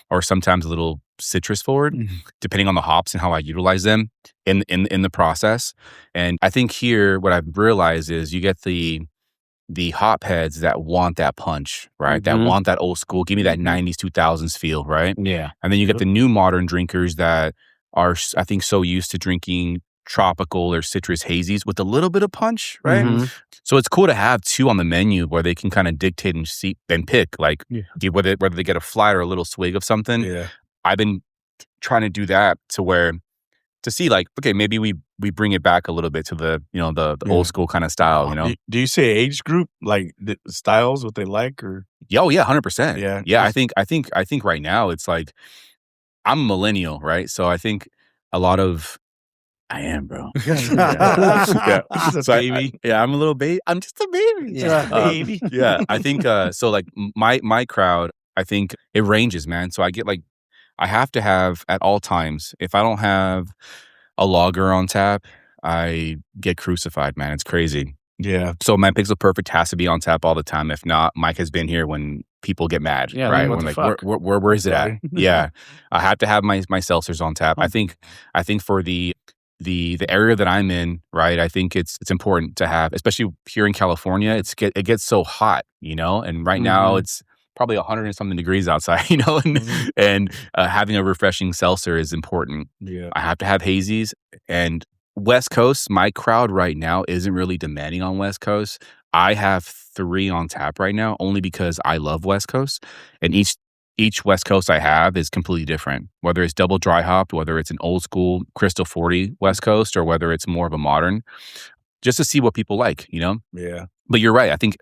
or sometimes a little citrus forward, depending on the hops and how I utilize them in the process. And I think here what I've realized is you get the hop heads that want that punch, right? That want that old school, give me that 90s, 2000s feel, right? Yeah. And then you get the new modern drinkers that are, I think, so used to drinking tropical or citrus hazies with a little bit of punch, right? So it's cool to have two on the menu where they can kind of dictate and see and pick, like whether they get a fly or a little swig of something. Yeah. I've been trying to do that to see like, okay, maybe we bring it back a little bit to the, the old school kind of style, Do you say age group, like the styles, what they like, or? Oh yeah, 100%. Yeah. Yeah. I think right now it's like, I'm a millennial, right? So I think a lot of, I am, bro. Baby. I'm a little baby. I'm just a baby. Baby. Yeah. I think, so like my crowd, I think it ranges, man. So I get like, I have to have at all times, if I don't have a lager on tap, I get crucified, man. It's crazy. Yeah. So my Pixel Perfect has to be on tap all the time. If not, Mike has been here when people get mad, right? What When the like, fuck? where is it at? Yeah. I have to have my seltzers on tap. I think for the the area that I'm in, right? I think it's important to have, especially here in California. It gets so hot, and right now it's probably 100 and something degrees outside, and having a refreshing seltzer is important. Yeah, I have to have hazies. And West Coast, my crowd right now isn't really demanding on West Coast. I have 3 on tap right now, only because I love West Coast, and each West Coast I have is completely different. Whether it's double dry hopped, whether it's an old school Crystal 40 West Coast, or whether it's more of a modern, just to see what people like, Yeah. But you're right. I think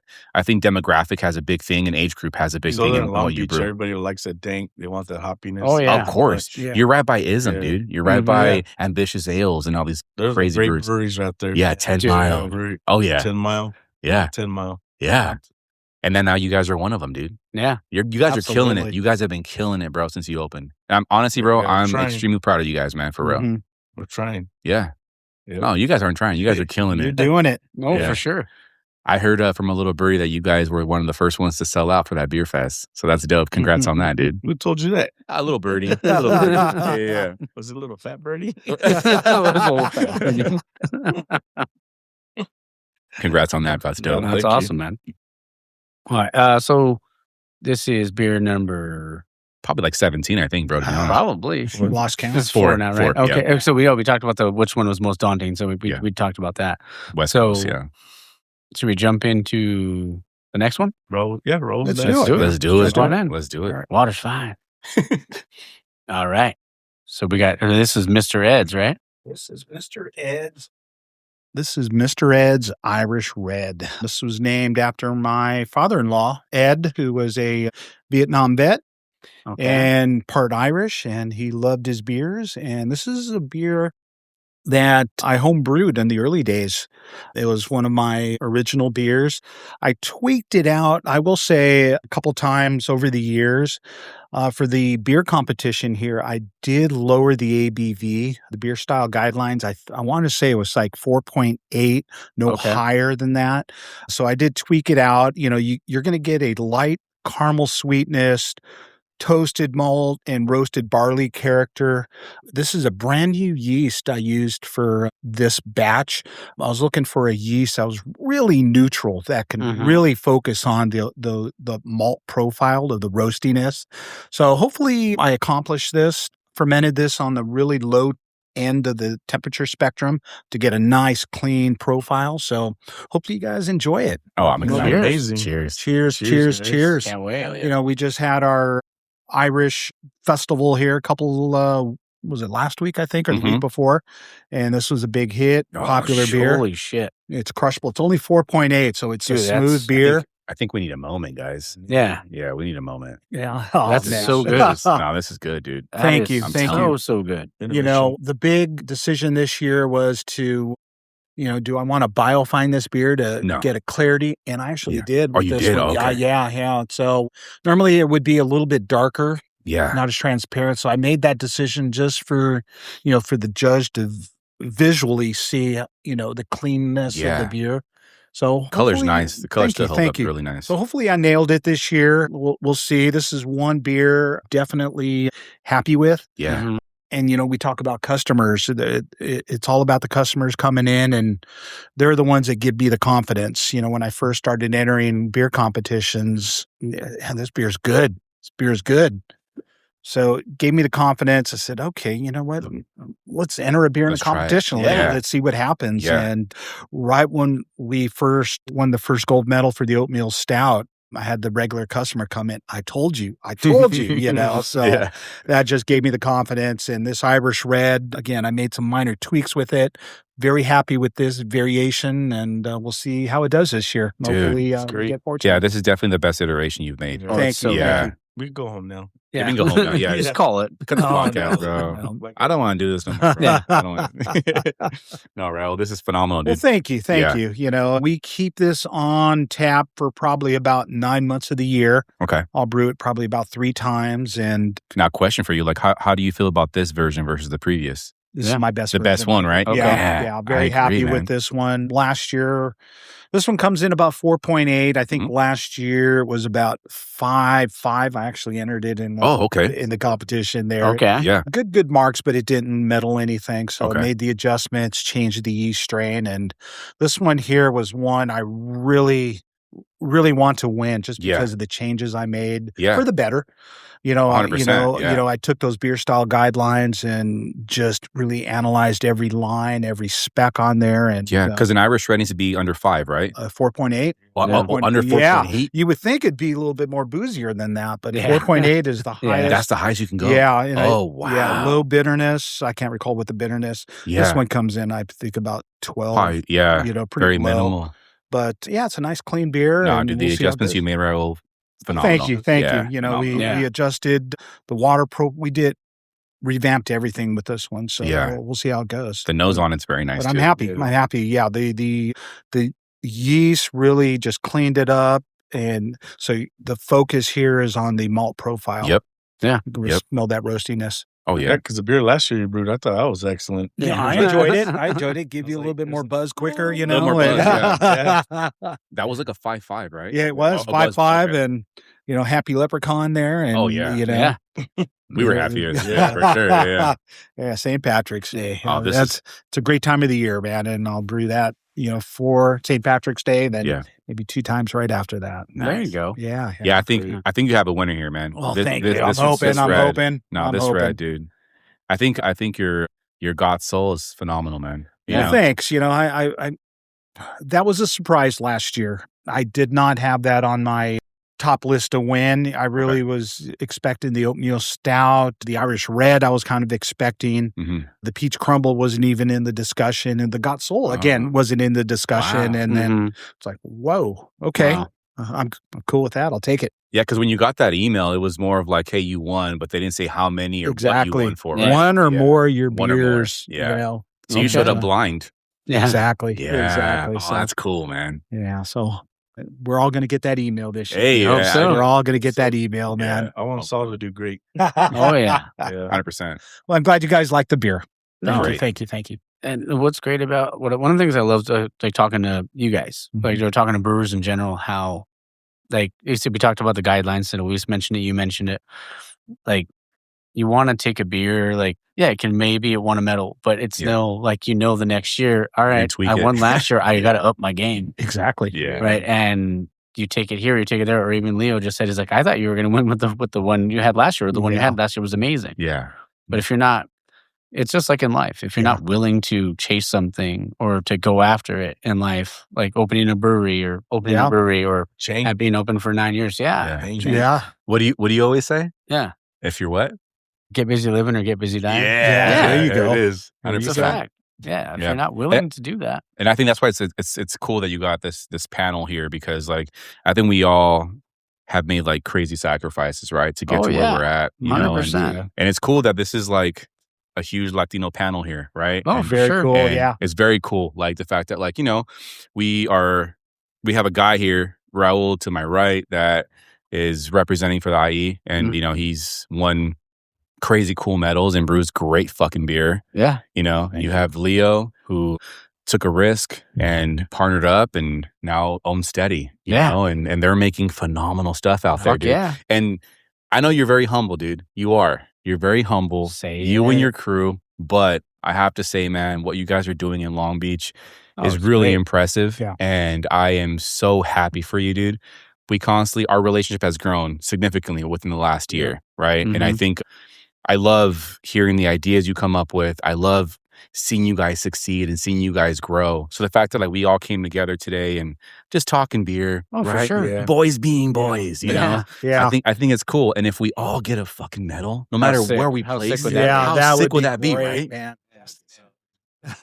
demographic has a big thing, and age group has a big thing in Long what you Beach, brew. everybody likes that dank. They want the hoppiness. Oh, yeah. Of course. Yeah. You're right by Ism, Yeah. dude. You're right by Ambitious Ales and all these There's crazy great brews. breweries out there. Yeah, 10 Mile. Oh, yeah. 10 Mile. Yeah. 10 Mile. Yeah. And then now you guys are one of them, dude. Yeah. You guys are killing it. Absolutely. You guys have been killing it, bro, since you opened. And I'm honestly, bro, Yeah, we're I'm trying. extremely proud of you guys, man, for real. Mhm. We're trying. Yeah. Yep. No, you guys aren't trying. You guys are killing You're it. doing it. Oh, Yeah. for sure. I heard from a little brewery that you guys were one of the first ones to sell out for that beer fest. So that's dope. Congrats on that, dude. Who told you that? A little birdie. A little birdie. Yeah. Was it a little fat birdie? Congrats on that. That's dope. Yeah. That's Thank you. awesome, man. All right. So this is beer number Probably like 17, I think, bro. To be honest. probably. Lost count. It's 4 now, right? Four, Okay. So we talked about which one was most daunting. So Yeah. we talked about that. West So- Coast, yeah. Should we jump into the next one? Roll. Yeah, roll. Let's Nice. do it. Let's do it. Let's do it, man. Let's do it. All right. Water's fine. All right. So we got, this is Mr. Ed's, right? This is Mr. Ed's. This is Mr. Ed's Irish Red. This was named after my father-in-law, Ed, who was a Vietnam vet Okay. and part Irish, and he loved his beers. And this is a beer that I home brewed in the early days. It was one of my original beers. I tweaked it out, I will say, a couple times over the years. For the beer competition here, I did lower the ABV, the beer style guidelines. I want to say it was like 4.8, no Okay. higher than that. So I did tweak it out. You're going to get a light caramel sweetness, toasted malt and roasted barley character. This is a brand new yeast I used for this batch. I was looking for a yeast that was really neutral, that can Mhm. really focus on the malt profile of the roastiness. So hopefully I accomplished this, fermented this on the really low end of the temperature spectrum to get a nice clean profile. So hopefully you guys enjoy it. Oh, I'm Well, excited. amazing. Cheers. Cheers, Cheers, cheers, guys. cheers. Can't wait. We just had our Irish festival here a couple, was it last week, I think, or the week before? And this was a big hit, popular beer. Holy shit. It's crushable. It's only 4.8, so it's Dude, a that's- smooth beer. I think we need a moment, guys. Yeah. Yeah, we need a moment. Yeah. That's man. so good. No, this is good, dude. That Thank is you, thank so, you. so good. The big decision this year was to, do I want to biofine this beer to No. get a clarity? And I actually Yeah. did. Oh, with you this did? one. Okay. Yeah. So normally it would be a little bit darker, Yeah. not as transparent. So I made that decision just for the judge to visually see, the cleanness of Yeah. the beer. So Color's hopefully- nice. The color thank still you, holds thank up you. really nice. So hopefully I nailed it this year. We'll see. This is one beer definitely happy with. Yeah. Mhm. And, we talk about customers. It's all about the customers coming in, and they're the ones that give me the confidence. When I first started entering beer competitions, this beer's good. This beer's good. So it gave me the confidence. I said, okay, you know what? Let's enter a beer Let's in a try it. competition. Yeah. Let's see what happens. Yeah. And right when we first won the first gold medal for the oatmeal stout, I had the regular customer come in. I told you, so Yeah. that just gave me the confidence. And this Irish Red, again, I made some minor tweaks with it. Very happy with this variation, and we'll see how it does this year. Dude, Hopefully, it's we great. get fortunate. Yeah, this is definitely the best iteration you've made. Oh, Thank it's so you. good. Yeah. We can go home now. Yeah, we can go home now. Yeah, Just call it. Cut the Oh, clock no, out, bro. no. I don't want to do this no more, bro. Yeah. I don't want No, Raul, this is phenomenal, Well, dude. thank you. Yeah. You. We keep this on tap for probably about 9 months of the year. Okay. I'll brew it probably about 3 times. And Now, question for you, like, how do you feel about this version versus the previous? This is my best. The best one, right? Okay. Yeah. I'm very happy with this one. Last year, this one comes in about 4.8. I think last year it was about 5.5. I actually entered it in the competition there. Okay. Yeah. Good marks, but it didn't medal anything. So I made the adjustments, changed the yeast strain. And this one here was one I really want to win just because of the changes I made for the better. 100%, I took those beer style guidelines and just really analyzed every line, every spec on there. And because an Irish red needs to be under 5, right? 4.8. Under 4.8. Yeah. You would think it'd be a little bit more boozier than that, but 4.8 is the highest. That's the highest you can go. Yeah. Wow. Yeah. Low bitterness. I can't recall what the bitterness. This one comes in, I think, about 12. Probably, pretty very low. Minimal. But it's a nice clean beer. No, dude, the adjustments you made, Raul, phenomenal. Thank you. We adjusted the water we revamped everything with this one. So we'll see how it goes. The nose on it's very nice. But I'm happy. I'm happy. Yeah. The yeast really just cleaned it up. And so the focus here is on the malt profile. Yep. Yeah. Smell that roastiness. Oh, yeah. Because the beer last year you brewed, I thought that was excellent. Yeah, I enjoyed it. Give you a little bit more buzz quicker, A little more buzz, That was like a 5.5, right? Yeah, it was 5.5, and happy leprechaun there. And, we were happy. For sure. Yeah. Yeah, St. Patrick's Day. It's a great time of the year, man. And I'll brew that, for St. Patrick's Day, then maybe 2 times right after that. Nice. There you go. Yeah. I think you have a winner here, man. Well, thank you. I'm hoping. No, this red, dude. I think your Gottsoul is phenomenal, man. Thanks. I that was a surprise last year. I did not have that on my top list to win. I really was expecting the oatmeal stout, the Irish red. I was kind of expecting. The peach crumble wasn't even in the discussion, and the Gottsoul again wasn't in the discussion. Wow. And then it's like, whoa, okay, I'm cool with that. I'll take it. Yeah, because when you got that email, it was more of like, hey, you won, but they didn't say how many or what you won for. Right? One or more your beers. Yeah. So you showed up blind. Yeah. Exactly. Yeah. Exactly. Oh, that's cool, man. Yeah. So we're all going to get that email this year. Hey, hope so. We're all going to get that email, man. I want Saul to do great. Oh, yeah. 100%. Well, I'm glad you guys like the beer. Thank you. And what's great about one of the things I love, like talking to you guys, like talking to brewers in general, how like we talked about the guidelines and we mentioned it, you mentioned it. Like you want to take a beer, like, it can maybe it won a medal, but it's still like, the next year, all right, I won last year, I got to up my game. Exactly. Yeah. Right. And you take it here, you take it there, or even Leo just said, he's like, I thought you were going to win with the one you had last year, or the one you had last year was amazing. Yeah. But if you're not, it's just like in life. If you're not willing to chase something or to go after it in life, like opening a brewery or being open for 9 years. Yeah. What do you always say? Yeah. If you're what? Get busy living or get busy dying. Yeah. There you go. It is. It's a fact. Yeah. If you're not willing to do that. And I think that's why it's cool that you got this panel here, because like I think we all have made like crazy sacrifices, right, to get to where we're at. 100%. And it's cool that this is like a huge Latino panel here, right? Oh, and, very cool. And it's very cool. Like the fact that like, we have a guy here, Raul to my right, that is representing for the IE. And, he's won crazy cool medals and brews great fucking beer. Yeah. You have Leo, who took a risk and partnered up and now owns Steady. You know, and they're making phenomenal stuff out there, dude. Yeah. And I know you're very humble, dude. You are. You're very humble. You and your crew. But I have to say, man, what you guys are doing in Long Beach is really impressive. Yeah. And I am so happy for you, dude. Our relationship has grown significantly within the last year, right? And I think I love hearing the ideas you come up with. I love seeing you guys succeed and seeing you guys grow. So the fact that like we all came together today and just talking beer, right? For sure. Yeah. Boys being boys, you know? Yeah. I think it's cool. And if we all get a fucking medal, no matter where we place, how sick would that be, right? Man.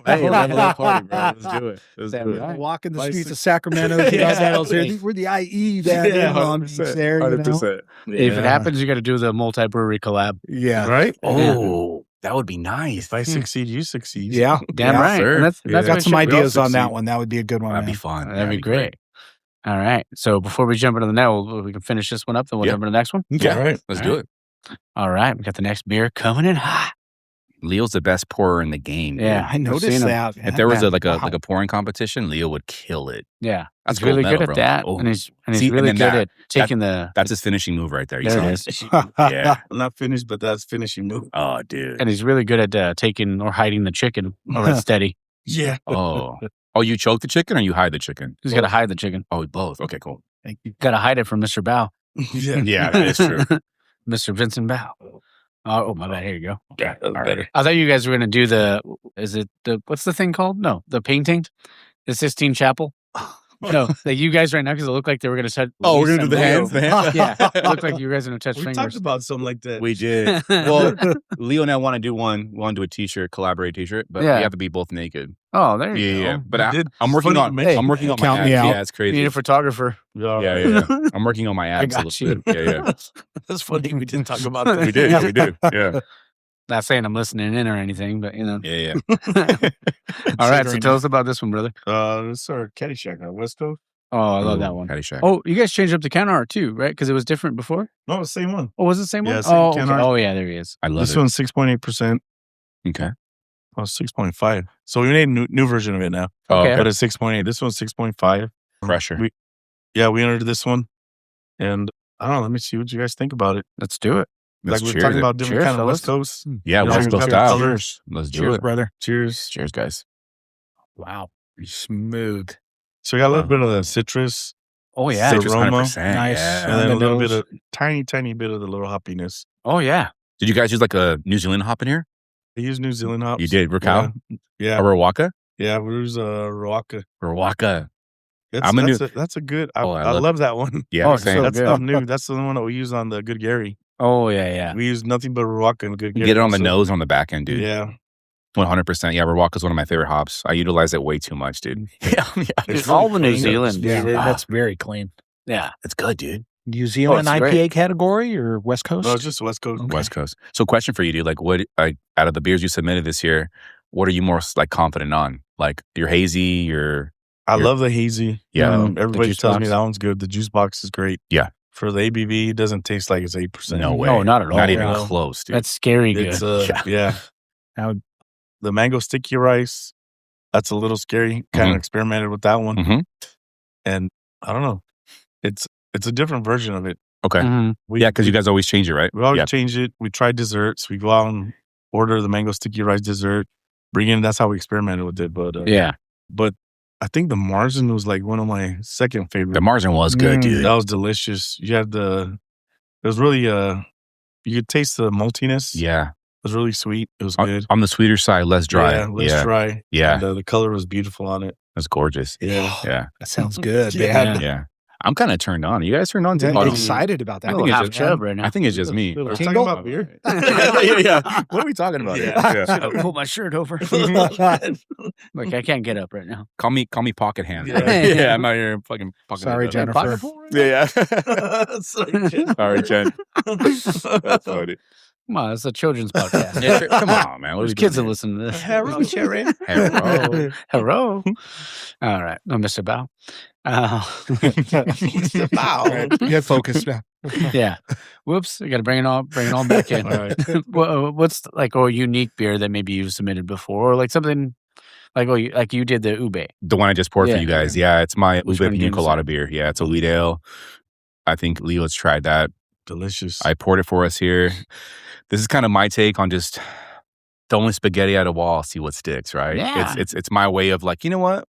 Hey, party, bro. Let's do it. Walking the streets of Sacramento, we're the IE that Long Beach there. 100%. If it happens, you got to do the multi-brewery collab. Yeah. Right? Oh, that would be nice. If I succeed, you succeed. Yeah. Damn right. Sir. And that's Got some ideas on that one. That would be a good one. That'd be fun. That'd be great. All right. So before we jump into the next, we can finish this one up, then we'll jump into the next one. Okay. All right. Let's do it. All right. We got the next beer coming in hot. Leo's the best pourer in the game. Yeah, I noticed that. If there was Man, like a pouring competition, Leo would kill it. Yeah, That's he's really gold good medal, at bro. that, Oh. and he's See, really and good then at taking the. That's his finishing move right there. You There see it it? Yeah. I'm not finished, but that's finishing move. Oh, dude. And he's really good at taking or hiding the chicken or at steady. Yeah. Oh, you choke the chicken or you hide the chicken? He's got to hide the chicken. Oh, both. Okay, cool. Thank you. Got to hide it from Mr. Bao. Yeah. Yeah, that is true. Mr. Vincent Bao. Oh, my bad. Here you go. Yeah, that's All better. right. I thought you guys were going to do what's the thing called? No, the painting? The Sistine Chapel? No, like you guys right now, because it looked like they were going to touch. Oh, we're Luis going to do the and Leo. hands? The hands? Yeah, it looked like you guys were going to touch We fingers. talked about something like that. We did. Well, Leo and I want to do one. We want to do a t-shirt, collaborate t-shirt, but Yeah. we have to be both naked. Oh, there you Yeah, go. yeah. But We I, did. I'm It's working funny on. you mention I'm working on my Count abs. me out. Yeah, it's You crazy. need a photographer. Yeah. I'm working on my abs a got little you. bit. Yeah. That's funny. We didn't talk about that. We did. We did. Yeah. Not saying I'm listening in or anything, but you know. Yeah. All right, so tell us about this one, brother. This is our Caddyshack on West Coast. Oh, I love that Ooh, one. Caddyshack. Oh, you guys changed up the can art too, right? Because it was different before. No, it's the same one. Oh, was it the same Yeah, one? same Oh, can okay. art. Oh, yeah, there he is. I love This it. one's 6.8%. Okay. Oh, 6.5. So we made a new version of it now. Oh, Okay. But it's 6.8. This one's 6.5. Pressure. We entered this one. And I don't know. Let me see what you guys think about it. Let's do it. Let's Like we're cheers talking it. about different Cheers, kind of West fellas. Coast. Yeah, You know, West we've Coast got style. colors. Let's do Cheers, it. brother. Cheers. Cheers, guys. Wow. Smooth. So we got a little bit of the citrus. Oh, yeah. Citrus. Citrus, aroma. 100%. Nice. Yeah. And then a the little nose. bit of tiny bit of the little hoppiness. Oh, yeah. Did you guys use like a New Zealand hop in here? I use New Zealand hops. You did. Racal? Yeah. A Rawaka? Yeah. We use Roaka. Rawaka. That's a good. I love that one. Yeah, Oh, same. so That's good. not new. That's the one that we use on the Good Gary. Oh, yeah. We use nothing but Roaka and Good You Gary. get it on the So, nose or on the back end, dude. Yeah. 100%. Yeah, Rawaka's one of my favorite hops. I utilize it way too much, dude. Yeah. It's all the New Zealand. Yeah, Yeah. that's very clean. Yeah. It's good, dude. New Zealand it's IPA great. category or West Coast? No, it's just West Coast. Okay. West Coast. So question for you, dude. Like what, out of the beers you submitted this year, what are you most like confident on? Like your hazy, your... I love the hazy. Yeah. Everybody juice tells me box. that one's good. The juice box is great. Yeah. For the ABV, it doesn't taste like it's 8%. No way. No, not at all. Not even No. close, dude. That's scary good. It's yeah. Now, The mango sticky rice, that's a little scary. Kind of experimented with that one. Mhm. And I don't know. It's a different version of it. Okay. Mhm. We, Yeah, because you guys always change it, right? we always Yeah. change it. We try desserts. We go out and order the mango sticky rice dessert. Bring in. That's how we experimented with it. But Yeah. but I think the Marzen was like one of my second favorite. The margin was good, dude. That was delicious. You had it was really you could taste the maltiness. Yeah. It was really sweet. It was On, good. on the sweeter side, less dry. Yeah, less dry. Yeah. And, the color was beautiful on it. That's gorgeous. Yeah. Yeah. that sounds good, Yeah. man. Yeah. I'm kind of turned on. You guys turned on too? I'm Oh, no. excited about that. I think Little it's half just chub right now. I think it's just me. We're Little talking tingle? about beer. yeah. What are we talking about? Yeah. Should have pulled my shirt over. Like I can't get up right now. Call me pocket hands. Yeah. Yeah, I'm out here fucking pocket Sorry, hands. Jennifer. Pocket full right now? Yeah. Sorry, Jen. Sorry, Jen. That's funny. Come on, it's a children's podcast. Yeah, come on, man. What are There's we kids that doing listen to this. Hello, Cherry. here? Hello. Hello. All right. No, Mr. Bao. Get focused now. Yeah. Whoops. I got to bring it all back in. All right. What's like a unique beer that maybe you've submitted before, or like something like like you did the ube? The one I just poured for Yeah. you guys. Yeah, it's my Which ube one did pina you colada decide? beer. Yeah, it's a wheat ale. I think Leo's tried that. Delicious. I poured it for us here. This is kind of my take on just throwing spaghetti at a wall, see what sticks, right? Yeah. It's my way of like, you know what?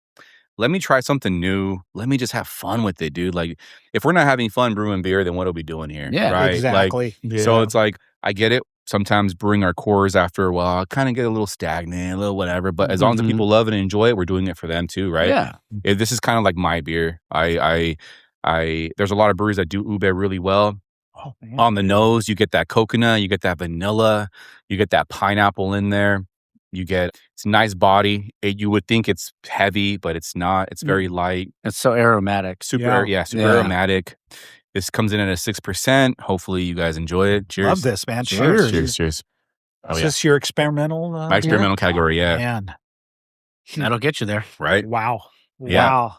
Let me try something new. Let me just have fun with it, dude. Like, if we're not having fun brewing beer, then what are we doing here? Yeah, right? Exactly. Yeah. So it's like, I get it. Sometimes brewing our cores after a while, kind of get a little stagnant, a little whatever. But as long as the Mhm. people love it and enjoy it, we're doing it for them too, right? Yeah. This is kind of like my beer. There's a lot of breweries that do ube really well. Oh, man. On the nose, you get that coconut, you get that vanilla, you get that pineapple in there. It's a nice body. You would think it's heavy, but it's not. It's very light, It's so aromatic. super Yeah. super Yeah. aromatic. This comes in at a 6%. Hopefully, you guys enjoy it. Cheers. Love this, man. Cheers. Cheers. Cheers. Oh, Is yeah. this your experimental? My experimental category, yeah. Man. That'll get you there. Right. Wow. Yeah. Wow.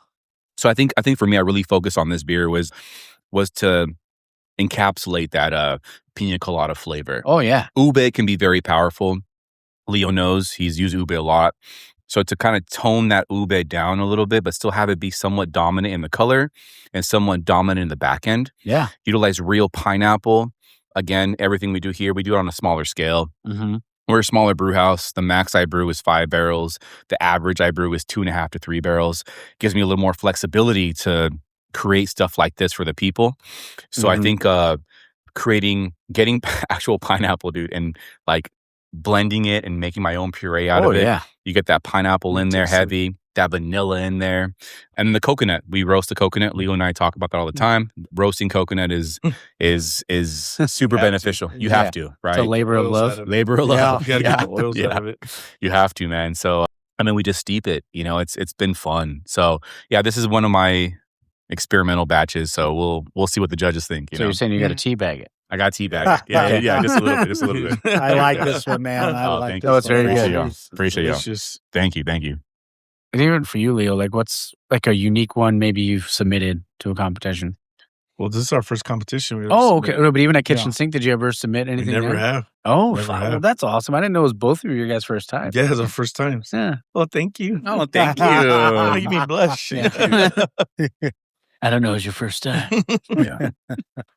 So I think for me, I really focused on this beer was to encapsulate that pina colada flavor. Oh yeah. Ube can be very powerful. Leo knows he's used ube a lot. So to kind of tone that ube down a little bit, but still have it be somewhat dominant in the color and somewhat dominant in the back end. Yeah. Utilize real pineapple. Again, everything we do here, we do it on a smaller scale. Mm-hmm. We're a smaller brew house. The max I brew is 5 barrels. The average I brew is 2.5 to 3 barrels. Gives me a little more flexibility to create stuff like this for the people. So I think getting actual pineapple, dude, and like blending it and making my own puree out of it. Yeah. You get that pineapple in there heavy, that vanilla in there. And then the coconut. We roast the coconut. Leo and I talk about that all the time. Roasting coconut is super beneficial. You have to, right? It's a labor of love. Labor of love. You gotta get the oils out of it. You have to, man. So I mean, we just steep it. You know, it's been fun. So yeah, this is one of my experimental batches. So we'll see what the judges think. So you're saying you got to teabag it? I got teabag. Yeah, just a little bit. I like this one, man. I like thank this you. one. It's very good. Y'all. Appreciate y'all. Delicious. Thank you. And even for you, Leo, like what's like a unique one maybe you've submitted to a competition? Well, this is our first competition. We ever Oh, okay. submitted. No, but even at Kitchen Sink, did you ever submit We anything? never there? have. Oh, Never fuck, have. well, that's awesome. I didn't know it was both of your guys' first time. Yeah, it's our first time. Yeah. Well, thank you. Oh, thank you. Make me blush. Yeah. I don't know. It was your first time. Yeah.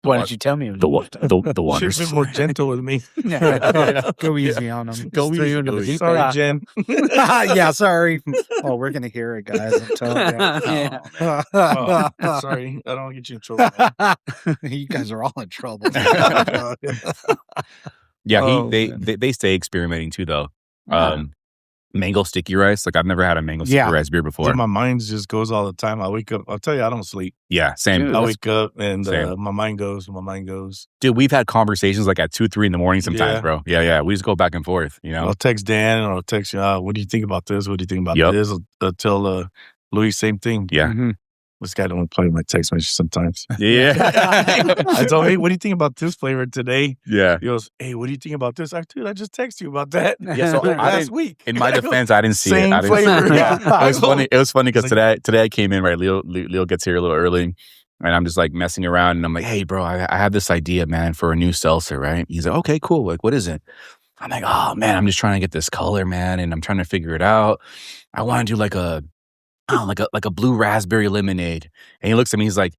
Why didn't you tell me? It was The your first the Should wonders. have been more gentle with me. Go easy on them. Go easy into the deep Sorry, end. Jen. Yeah, sorry. Oh, we're gonna hear it, guys. I'm telling you. Yeah. Oh, sorry. I don't get you in trouble. Man. You guys are all in trouble. Yeah, Oh, they stay experimenting too though. Yeah. Mango sticky rice. Like I've never had a mango sticky Yeah. rice beer before. Dude, my mind just goes all the time. I wake up. I'll tell you, I don't sleep. Yeah, same. Dude, I that's- wake up and Same. my mind goes. My mind goes. Dude, we've had conversations like at 2, 3 in the morning sometimes, Yeah. bro. Yeah. We just go back and forth, you know? I'll text Dan or I'll text you. What do you think about this? What do you think about Yep. this? I'll tell Louis same thing. Yeah. Mhm. This guy don't play my text message sometimes. Yeah. I told him, hey, what do you think about this flavor today? Yeah. He goes, hey, what do you think about this? Dude, I just texted you about that. Yeah, so I last didn't- week. In my defense, I didn't see Same it. I didn't see flavor. it. Yeah. It was funny because It's today I came in, right? Leo gets here a little early. And I'm just like messing around and I'm like, hey, bro, I have this idea, man, for a new seltzer, right? He's like, okay, cool. Like, what is it? I'm like, oh, man, I'm just trying to get this color, man. And I'm trying to figure it out. I want to do like a blue raspberry lemonade. And he looks at me, he's like,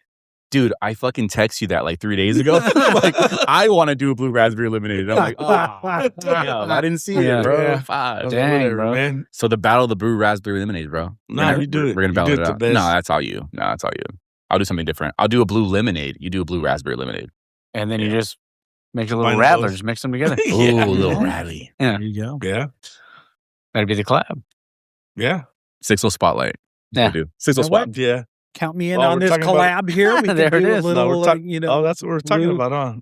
dude, I fucking texted you that like 3 days ago. Like, I want to do a blue raspberry lemonade. And I'm like, oh, damn, I didn't see Yeah. it, bro. Yeah. Fuck. I was like, Dang, whatever, bro. man. So the battle of the brew raspberry lemonade, bro. Nah, you do it. We're gonna You battle do it it the out. best. No, that's all you. No, that's all you. I'll do something different. I'll do a blue lemonade. You do a blue raspberry lemonade. And then you just make a little Mine rattler, goes- just mix them together. Ooh, Yeah. a little rally. Yeah. There you go. Yeah. That'd be the collab. Yeah. 6-0 spotlight. Yeah. We'll do. 6-0 Now spot. what? Yeah. Count me in Oh, on we're this talking about- collab here. We There can it do a is. No, little, we're talking. you know. Oh, that's what we're talking blue- about, huh?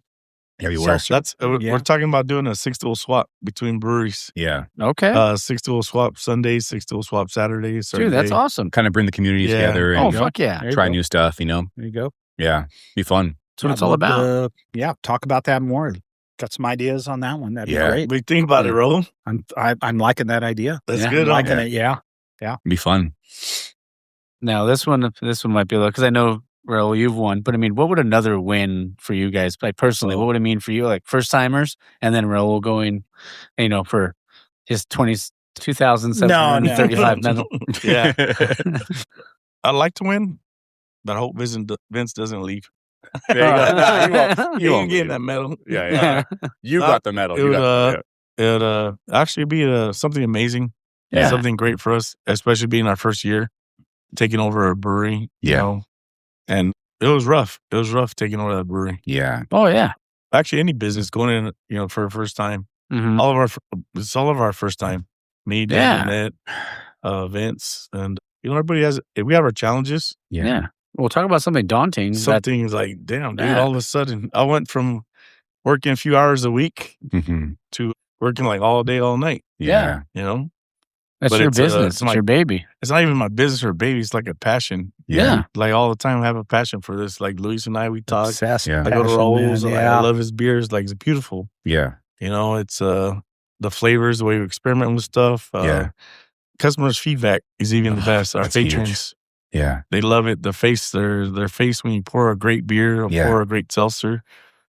Yeah, we were. Seltzer. That's Yeah. we're talking about doing a 6-dual swap between breweries. Yeah. Okay. 6-dual swap Sundays, 6-dual swap Saturdays. Dude, that's Sunday. awesome. Kind of bring the community Yeah. together Oh, and fuck yeah. There you try go. new stuff, you know? There you go. Yeah. Be fun. That's what I'd it's all love about. to, talk about that more. Got some ideas on that one. That'd Yeah. be great. We think about it, Raul. I'm liking that idea. That's Yeah, good. I'm huh? liking it. Yeah. Be fun. Now this one might be a little, because I know, Raul, you've won, but I mean, what would another win for you guys, like personally, what would it mean for you, like first timers, and then Raul going, for his 2,735 medal? Yeah. I'd like to win, but I hope Vince doesn't leave. There you go. Nah, He won't ain't getting leave. that medal. Yeah. You got the medal. It You would, got the- It would actually be something amazing. Yeah. Something great for us, especially being our first year taking over a brewery. You Yeah. know? And it was rough. It was rough taking over that brewery. Yeah. Oh yeah. Actually, any business going in, for a first time. Mhm. It's all of our first time. Me, Yeah. Dan, Annette, Vince, and everybody we have our challenges. Yeah. We'll talk about something daunting. that- Something's like, damn, dude, Yeah. all of a sudden I went from working a few hours a week Mhm. to working like all day, all night, Yeah. you know? that's but your it's, business. it's It's like- your baby. It's not even my business or baby. It's like a passion. Yeah. Like all the time I have a passion for this. Like Luis and I, we talk. Obsessed. Yeah. I go to passion, Raul's. man. Like, I love his beers. Like, it's beautiful. Yeah. It's the flavors, the way we experiment with stuff. Yeah. Customers' feedback is even the best. Our That's huge. patrons, Yeah. they love it. Their face when you pour a great beer or Yeah. pour a great seltzer,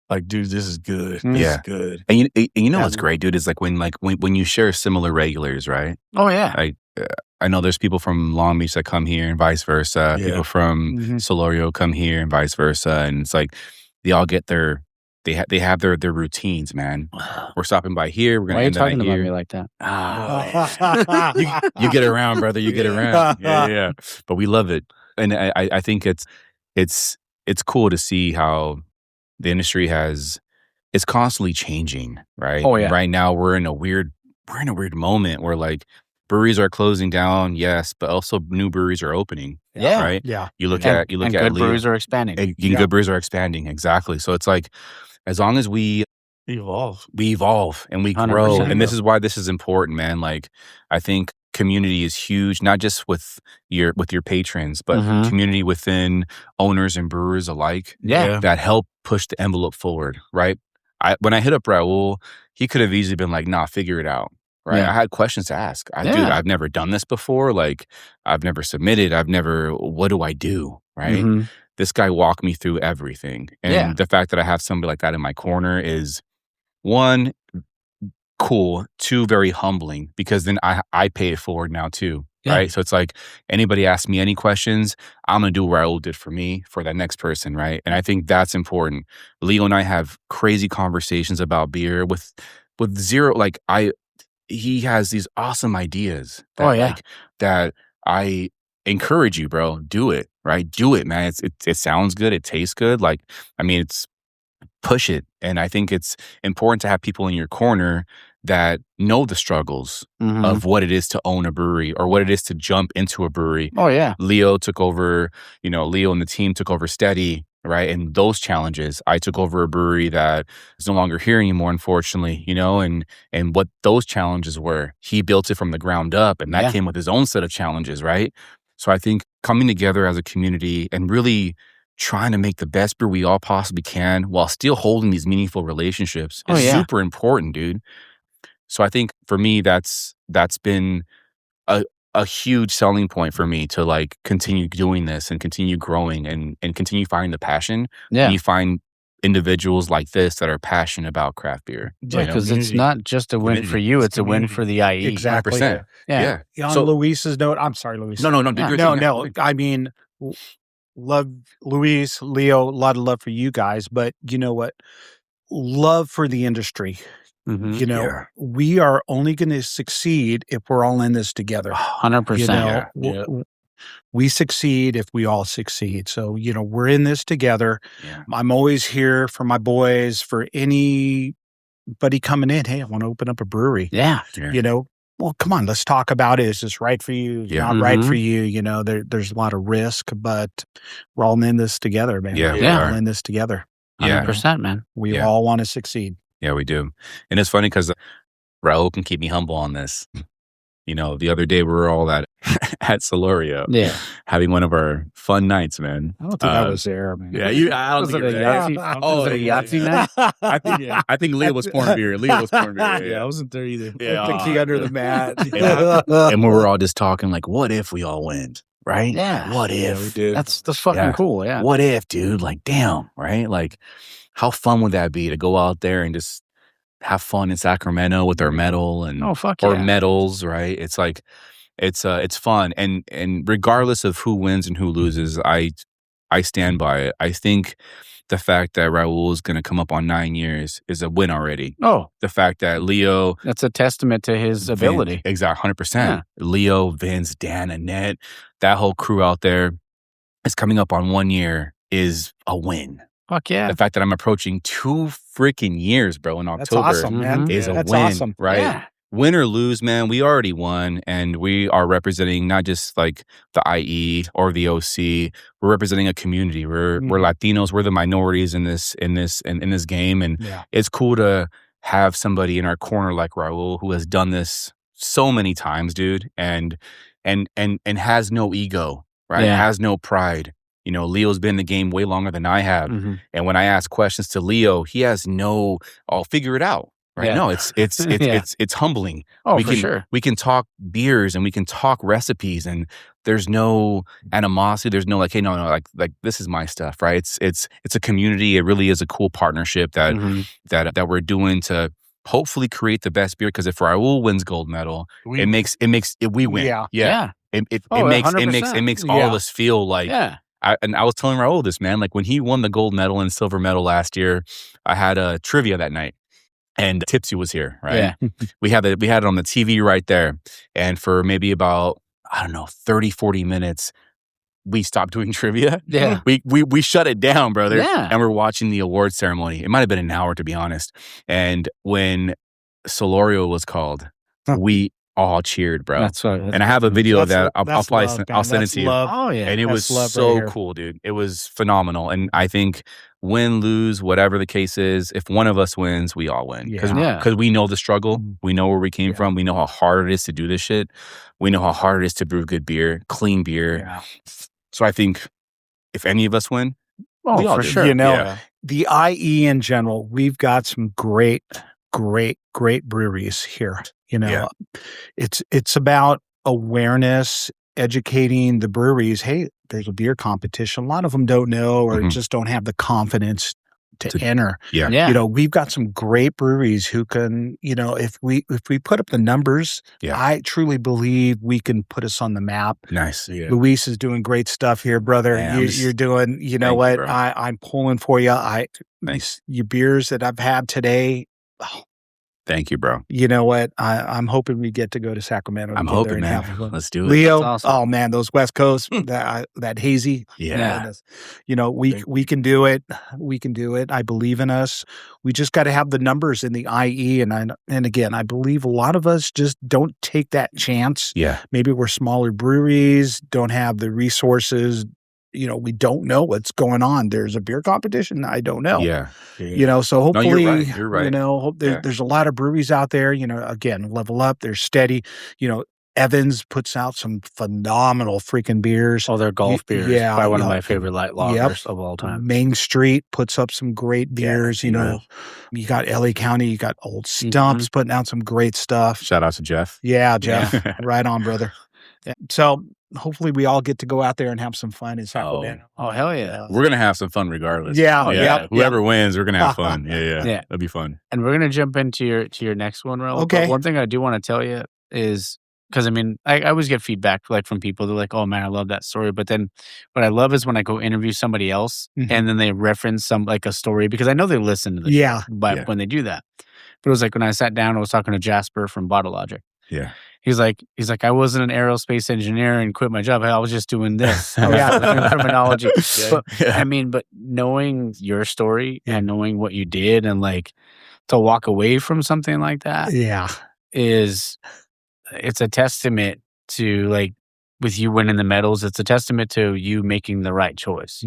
Like, dude, this is good. This is good. And you know what's great, dude, is when you share similar regulars, right? Oh yeah. I know there's people from Long Beach that come here and vice versa. Yeah. People from Solorio come here and vice versa. And it's like they all get their routines, man. We're stopping by here. We're gonna Why are you end the night talking about here. me like that? You get around, brother. You get around. Yeah. But we love it, and I think it's cool to see how the industry it's constantly changing, right? Oh, yeah. Right now we're in a weird moment where like breweries are closing down, yes, but also new breweries are opening. Yeah. Right. Yeah. You look And at good Leo, breweries are expanding. good breweries are expanding, exactly. So it's like as long as we Evolve. and we grow, 100%. and this is why this is important, man. Like I think community is huge, not just with your patrons, but community within owners and brewers alike. Yeah. That help push the envelope forward, right? When I hit up Raul, he could have easily been like, "Nah, figure it out." Right? Yeah. I had questions to ask. Dude, I've never done this before. Like, I've never submitted. What do I do? Right? This guy walked me through everything, and the fact that I have somebody like that in my corner is one, cool. Two, very humbling, because then I pay it forward now too. Yeah. Right. So it's like anybody asks me any questions, I'm going to do what Raul did for me, for that next person. Right. And I think that's important. Leo and I have crazy conversations about beer with zero, like he has these awesome ideas that, that I encourage you, bro. Do it. Right. Do it, man. It sounds good. It tastes good. Like, I mean, push it. And I think it's important to have people in your corner that know the struggles of what it is to own a brewery or what it is to jump into a brewery. Oh yeah. Leo and the team took over Steady, right? And those challenges. I took over a brewery that is no longer here anymore, unfortunately, and what those challenges were. He built it from the ground up, and that came with his own set of challenges, right? So I think coming together as a community and really trying to make the best brew we all possibly can while still holding these meaningful relationships is super important, dude. So I think for me, that's been a huge selling point for me to like continue doing this and continue growing and continue finding the passion. Yeah. And you find individuals like this that are passionate about craft beer. Yeah, because it's not just a win for you; it's a win for the IE. Exactly. 100%. Yeah. On So- Luis's note, I'm sorry, Luis. No. No. I mean, love Luis, Leo, a lot of love for you guys, but you know what? Love for the industry. We are only going to succeed if we're all in this together. 100%. We succeed if we all succeed. So, we're in this together. Yeah. I'm always here for my boys, for anybody coming in. Hey, I want to open up a brewery. Yeah. Well, come on, let's talk about it. Is this right for you? Is it not right for you? There's a lot of risk, but we're all in this together, man. Yeah, We're all in this together. 100%, man. We all want to succeed. Yeah, we do. And it's funny because Raul can keep me humble on this. The other day we were all at Solorio, having one of our fun nights, man. I don't think I was there, man. Yeah, I don't Was think it you a were there. Yahtzee? Was it a Yahtzee night? I think Leo was pouring beer. Yeah, I wasn't there either. Yeah. The key under the mat. And we were all just talking like, what if we all went? Right? Yeah. What Yeah, if? we did. That's fucking cool. Yeah. What if, dude? Like, damn, right? Like, how fun would that be to go out there and just have fun in Sacramento with our medal and or medals, right? It's like it's fun. And regardless of who wins and who loses, I stand by it. I think the fact that Raul is going to come up on 9 years is a win already. Oh, The fact that Leo, that's a testament to his ability. exactly, 100%. Leo, Vince, Dan, Annette, that whole crew out there is coming up on 1 year is a win. Fuck yeah. The fact that I'm approaching 2 freaking years, bro, in October That's awesome, man. is a That's win, awesome. right? Yeah. Win or lose, man, we already won, and we are representing not just like the IE or the OC. We're representing a community. We're Latinos. We're the minorities in this game, and it's cool to have somebody in our corner like Raul who has done this so many times, dude, and has no ego, right? Yeah. Has no pride. Leo's been in the game way longer than I have, and when I ask questions to Leo, he has I'll figure it out. right? Yeah. No, it's Yeah. it's humbling. Oh, we for can sure. we can talk beers and we can talk recipes, and there's no animosity. There's no like, hey, no, like this is my stuff, right? It's a community. It really is a cool partnership that Mhm. that we're doing to hopefully create the best beer. Because if Raul wins gold medal, We- it makes we win. Yeah. Yeah. It Oh, makes 100%. all of Yeah. us feel like. Yeah. And I was telling Raul this, man. Like when he won the gold medal and silver medal last year, I had a trivia that night, and Tipsy was here, right? Yeah. we had it on the TV right there, and for maybe about 30, 40 minutes, we stopped doing trivia. Yeah. We shut it down, brother. Yeah. And we're watching the award ceremony. It might have been an hour, to be honest. And when Solorio was called, we all cheered, bro. That's what. And I have a video of that. I'll That's probably love, I'll man. send it That's to you. love. Oh yeah. And it That's was love right so here. cool, dude. It was phenomenal. And I think win, lose, whatever the case is, if one of us wins, we all win. Because Yeah. we know the struggle. We know where we came Yeah. from. We know how hard it is to do this shit. We know how hard it is to brew good beer, clean beer. Yeah. So I think if any of us win, Oh, we all for do. sure. You know, Yeah. the IE in general, we've got some great breweries here. You know, it's about awareness, educating the breweries. Hey, there's a beer competition. A lot of them don't know or Mhm. just don't have the confidence to enter. Yeah. Yeah. You know, we've got some great breweries who can, you know, if we put up the numbers, Yeah. I truly believe we can put us on the map. Nice. Yeah. Luis is doing great stuff here, brother. Man, I'm just- You're doing, you know Thank you, what? bro. I'm pulling for you. Thanks. Your beers that I've had today, Thank you, bro. you know what? I'm hoping we get to go to Sacramento. I'm together hoping, and man. have fun. Let's do it. Leo, That's awesome. oh man, those West Coast, that hazy. Yeah. goodness. You know, we can do it. We can do it. I believe in us. We just got to have the numbers in the IE. And again, I believe a lot of us just don't take that chance. Yeah. Maybe we're smaller breweries, don't have the resources. You know, we don't know what's going on. There's a beer competition. I don't know. Yeah. You know, so No, hopefully, you're right. You're right. you know, there's a lot of breweries out there, you know, again, Level Up, they're steady. You know, Evans puts out some phenomenal freaking beers. Oh, they're golf beers. yeah, Probably one of yeah. my favorite light lagers of all time. Main Street puts up some great beers. You know, you got LA County, you got Old Stumps putting out some great stuff. Shout out to Jeff. Yeah, Jeff, right on, brother. Yeah. So hopefully we all get to go out there and have some fun in Sacramento. Oh, hell yeah. We're gonna have some fun regardless. Yeah, yeah. yep, Whoever wins, we're gonna have fun. Yeah. Yeah. That'd be fun. And we're gonna jump into your next one, Raul. Okay. But one thing I do want to tell you is because I mean I always get feedback like from people. They're like, "Oh man, I love that story." But then what I love is when I go interview somebody else Mhm. and then they reference some like a story because I know they listen to the Yeah. show, but when they do that. But it was like when I sat down, I was talking to Jasper from Bottle Logic. Yeah. He's like, I wasn't an aerospace engineer and quit my job. I was just doing this. I was Yeah. learning terminology. But, Yeah. I mean, but knowing your story and knowing what you did and like to walk away from something like that Yeah. it's a testament to like with you winning the medals. It's a testament to you making the right choice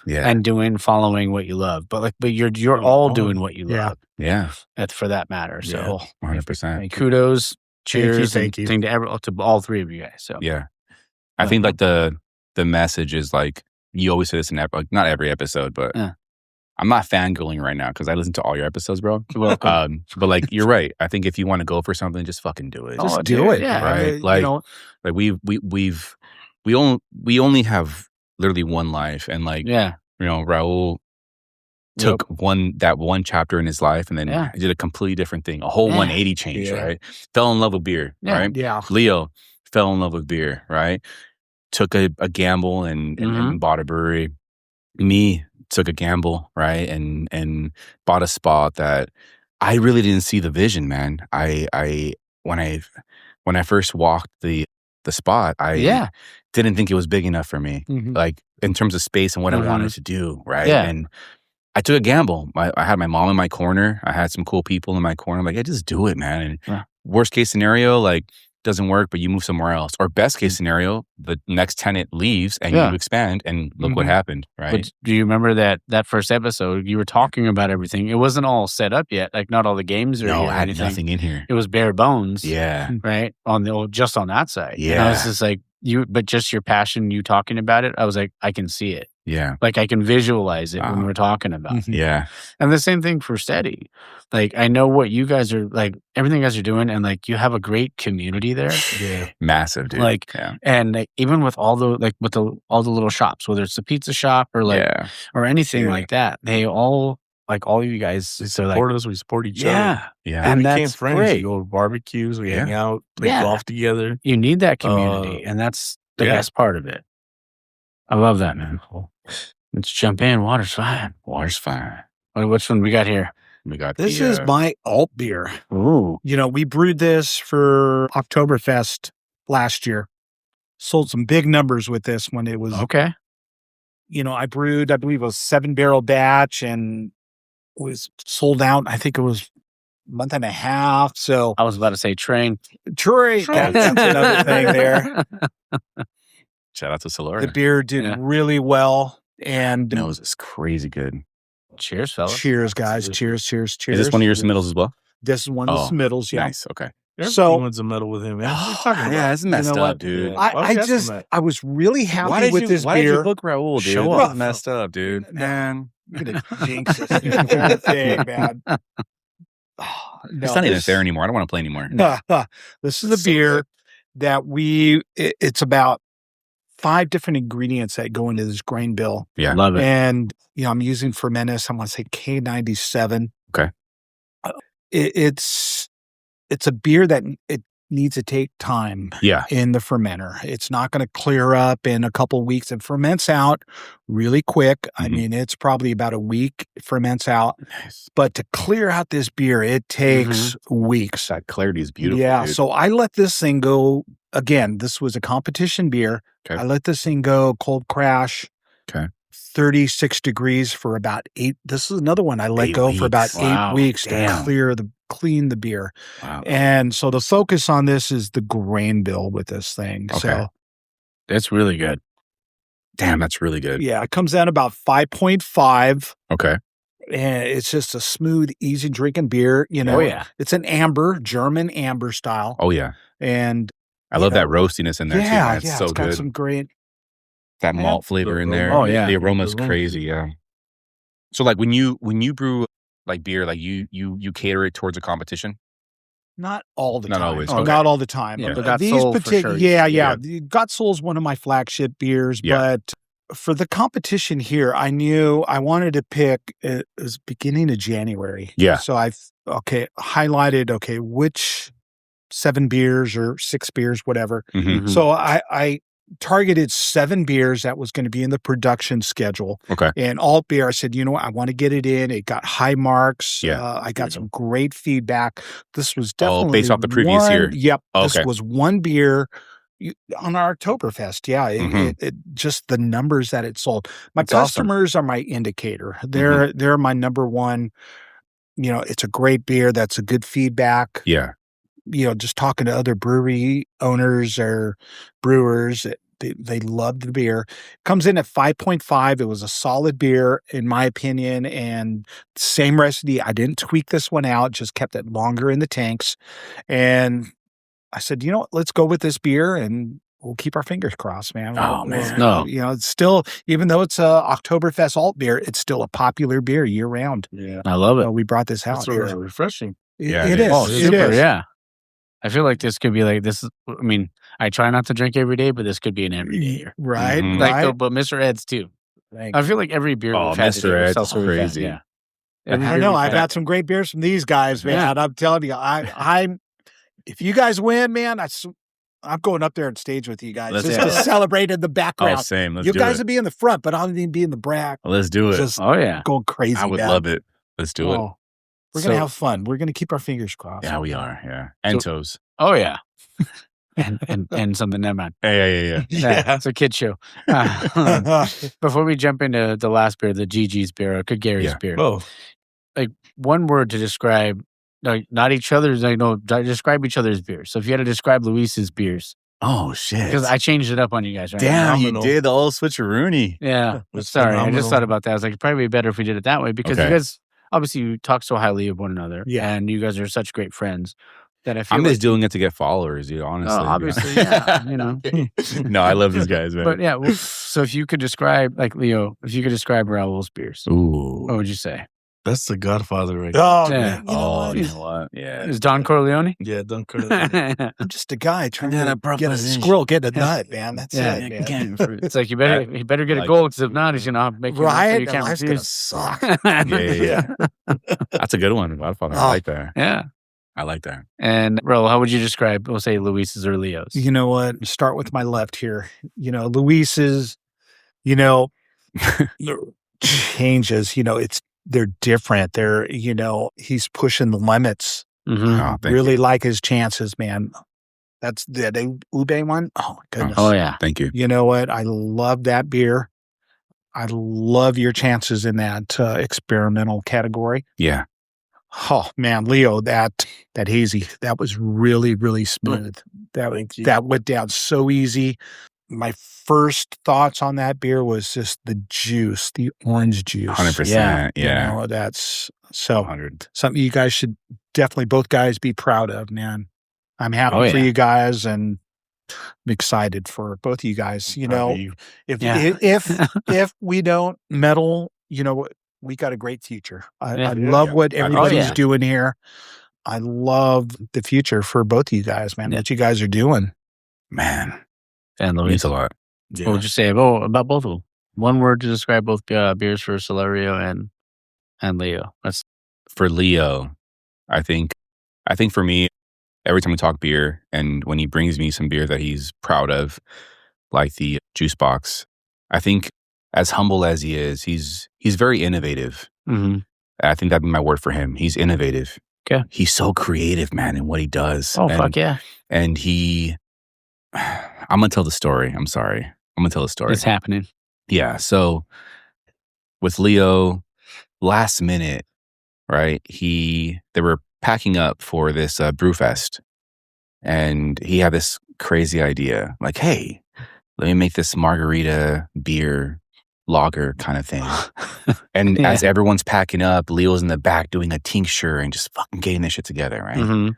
Yeah. and following what you love. But you're all doing what you Yeah. love. Yeah. For that matter. So 100%. kudos, cheers, thank you. and thing to all three of you guys. So Yeah. I think like the message is like, you always say this in not every episode, but Yeah. I'm not fangirling right now because I listen to all your episodes, bro. You're welcome. But like, you're right. I think if you want to go for something, just fucking do it. Just Oh, do dude, it. yeah. Right. You Like, know, like we only have literally one life, and like, Yeah. you know, Raul took that one chapter in his life and then Yeah. did a completely different thing, a whole Yeah. 180 change, Yeah. right? Fell in love with beer, Yeah. right? yeah. Leo fell in love with beer, right? Took a gamble and bought a brewery. Me took a gamble, right? And bought a spot that I really didn't see the vision, man. When I first walked the spot, I didn't think it was big enough for me, Mhm. like in terms of space and what I Mhm. wanted to do, right? Yeah. And I took a gamble. I had my mom in my corner. I had some cool people in my corner. I'm like, hey, just do it, man. And Yeah. worst case scenario, like, doesn't work, but you move somewhere else. Or best case scenario, the next tenant leaves and you expand, and look what happened, right? But do you remember that first episode? You were talking about everything. It wasn't all set up yet. Like not all the games are No, here or I had anything. nothing in here. It was bare bones. Yeah. Right. Just on that side. And I Yeah. was just like, but just your passion, you talking about it, I was like, I can see it. Yeah. Like I can visualize it when we're talking about it. Yeah. And the same thing for Steady. Like I know what you guys are like, everything you guys are doing, and like you have a great community there. Yeah. Massive, dude. Like, and like, even with all the like with all the little shops, whether it's the pizza shop or like or anything like that, they all like all of you guys. They support us. We support each other. Yeah. Yeah. And we became that's friends. great. We go to barbecues. We hang out, play golf together. You need that community, and that's the best part of it. I love that, man. Let's jump in. Water's fine. Water's fine. Which one we got here? We got This is my alt beer. Ooh. You know, we brewed this for Oktoberfest last year. Sold some big numbers with this when it was okay. You know, I brewed, I believe it was 7-barrel batch and was sold out. I think it was a month and a half. So I was about to say train. That's another thing there. Shout out to Solorio. The beer did really well. And nose is crazy good. Cheers, fellas. Cheers, guys. Cheers. Is this one of your submittals as well? This is one of the submittals, yeah. Nice. Okay. So wants a medal with him. Man. It's messed up, dude. I was really happy with this beer. Why did you book Raul, dude? Show That's up. messed up, dude. Man. I'm going to jinx this thing, man. It's not even fair anymore. I don't want to play anymore. This is a beer that it's about 5 different ingredients that go into this grain bill. Yeah. Love it. And, you know, I'm using Fermentis. I'm going to say K97. Okay. It's a beer that it needs to take time in the fermenter. It's not going to clear up in a couple of weeks. It ferments out really quick. I mean, it's probably about a week it ferments out. Nice. But to clear out this beer, it takes weeks. That clarity is beautiful. Yeah. Dude. So I let this thing go. Again, this was a competition beer. Okay. I let this thing go cold crash. Okay. 36 degrees for about 8. This is another one I let 8 go weeks. for about 8 weeks Damn. to clean the beer. Wow. And so the focus on this is the grain bill with this thing. Okay. So that's really good. Damn, that's really good. yeah, it comes out about 5.5. Okay. And it's just a smooth, easy drinking beer. You know, it's an amber, German amber style. Oh yeah. And I love that roastiness in there too. Man. It's so it's got good. some great That malt flavor in there. Oh yeah. The aroma's crazy. Yeah. So like when you brew like beer, like you cater it towards a competition? Not all the Not time. always. Oh, Okay. Not all the time. Yeah, but Gottsoul for sure. Yeah. Gottsoul is one of my flagship beers, but for the competition here, I knew I wanted to pick, it was beginning of January. Yeah. So I've, highlighted, which 7 beers or 6 beers, whatever. Mm-hmm. So I targeted 7 beers that was going to be in the production schedule. Okay. And alt beer, I said, you know what, I want to get it in. It got high marks. Yeah. I got some great feedback. This was definitely based off the previous year. Yep. Oh, this was one beer on our Oktoberfest. Yeah. It just the numbers that it sold. My customers are my indicator. They're my number one. You know, it's a great beer. That's a good feedback. Yeah. You know, just talking to other brewery owners or brewers, they loved the beer. Comes in at 5.5. It was a solid beer, in my opinion, and same recipe. I didn't tweak this one out, just kept it longer in the tanks. And I said, you know what, let's go with this beer and we'll keep our fingers crossed, man. Oh, man. No. You know, it's still, even though it's a Oktoberfest alt beer, it's still a popular beer year round. Yeah. I love it. We brought this out. It's refreshing. Yeah, it it is. Oh, It super, is. yeah. I feel like this could be like this. I mean, I try not to drink every day, but this could be an everyday year. Right. Mhm. Like, but Mr. Ed's too. I feel like every beer we've had Mr. today, Ed's seltzer we've had, crazy. Yeah. I know. I've had some great beers from these guys, man. I'm telling you, I'm. If you guys win, man, I'm going up there on stage with you guys just to celebrate in the background. Oh, same. Let's you do guys it. will be in the front, but I'll even be in the back. Let's do it. Just going crazy. I would man. love it. Let's do it. We're gonna have fun. We're gonna keep our fingers crossed. Yeah, we are. Yeah, and toes. Oh yeah. and something never mind. Yeah. It's a kid show. Before we jump into the last beer, the GG's beer, or Gary's beer. Oh, like one word to describe, like not each other's. I know describe each other's beers. So if you had to describe Luis's beers, Oh shit! because I changed it up on you guys. Right? Damn, Phenomenal. you did the old switcheroony. Yeah. It's Sorry, I phenomenal. just thought about that. I was like, it'd probably be better if we did it that way because Okay. you guys obviously you talk so highly of one another. Yeah. And you guys are such great friends. that I feel I'm like just doing it to get followers, dude. Honestly, obviously, yeah, you know. No, I love these guys, man. But yeah, well, so if you could describe, like Leo, if you could describe Raul's beers, Ooh. what would you say? That's the Godfather right Oh, Yeah. man. You know what? you know what? Yeah. Is Don Corleone? Yeah, don't Corleone. I'm just a guy trying Got a to get a proposition. squirrel, get a nut, man. That's Yeah. it, man. It's like you better get a Like- goal, because if not, he's gonna make you Right? so you And can't life's gonna refuse. suck. Yeah. That's a good one, Godfather. I Oh. like that. Yeah. I like that. And Raul, how would you describe, we'll say, Luis's or Leo's? You know what? Start with my left here. You know, Luis's, you know, changes, you know, they're different. They're, you know, he's pushing the limits. Mm-hmm. Oh, thank Really you. like his chances, man. That's the Ube one. Oh my goodness. Oh yeah. Thank you. You know what? I love that beer. I love your chances in that experimental category. Yeah. Oh man, Leo, that hazy, that was really, really smooth. Thank you. That went down so easy. My first thoughts on that beer was just the juice, the orange juice. 100%. You Yeah. know, that's so 100. something you guys should definitely, both guys, be proud of, man. I'm happy Oh, for yeah. you guys, and I'm excited for both of you guys. You know, if Yeah. if we don't medal, you know, we got a great future. I Yeah. love what everybody's yeah. doing here. I love the future for both of you guys, man. Yeah. What you guys are doing. Man. And Means Luis, a lot. Yeah. what would you say about both of them? One word to describe both beers for Solorio and Leo. That's For Leo, I think for me, every time we talk beer, and when he brings me some beer that he's proud of, like the Juicebox, I think as humble as he is, he's very innovative. mm-hmm. I think that'd be my word for him. He's innovative. Okay. He's so creative, man, in what he does. Oh, and, fuck yeah. And I'm going to tell the story. I'm sorry. I'm going to tell the story. It's happening. Yeah. So with Leo, last minute, right? They were packing up for this Brewfest, and he had this crazy idea, like, hey, let me make this margarita beer lager kind of thing. And Yeah. as everyone's packing up, Leo's in the back doing a tincture and just fucking getting this shit together, right? Mm-hmm.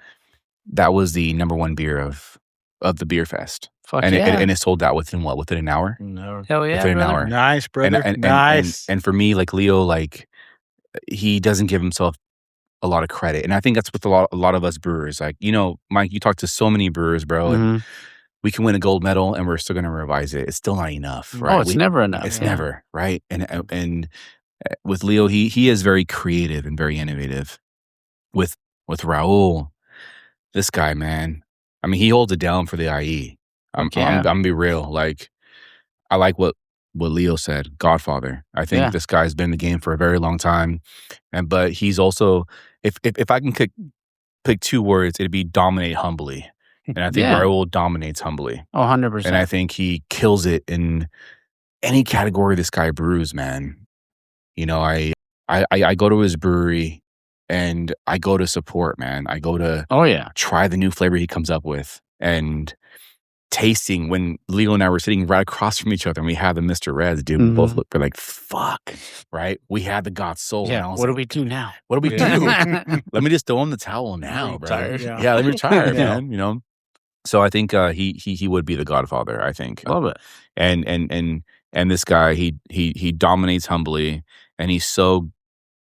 That was the number one beer of the beer fest. Fuck And yeah. it sold out within an hour? No. Hell yeah. within an brother. hour. Nice, brother. Nice. And for me, like Leo, like he doesn't give himself a lot of credit. And I think that's with a lot of us brewers. Like, you know, Mike, you talk to so many brewers, bro. And Mhm. we can win a gold medal and we're still going to revise it. It's still not enough, right? Oh, it's never enough. It's Yeah. never, right? And with Leo, he is very creative and very innovative. With Raul, this guy, man, I mean, he holds it down for the IE. I'm gonna be real. Like, I like what Leo said, Godfather. I think this guy's been in the game for a very long time, but he's also, if I can pick two words, it'd be dominate humbly. And I think Raul dominates humbly. Oh, 100%. And I think he kills it in any category this guy brews, man. You know, I go to his brewery and I go to support, man. I go to try the new flavor he comes up with. And tasting, when Leo and I were sitting right across from each other and we had the Mr. Reds, dude, we both looked, we're like, fuck, right? We had the Gottsoul. Yeah, what do we do now? What do we do? Let me just throw in the towel now, bro. Yeah. Let me retire, man, you know? So I think he would be the Godfather, I think. Love it. And this guy, he dominates humbly, and he's so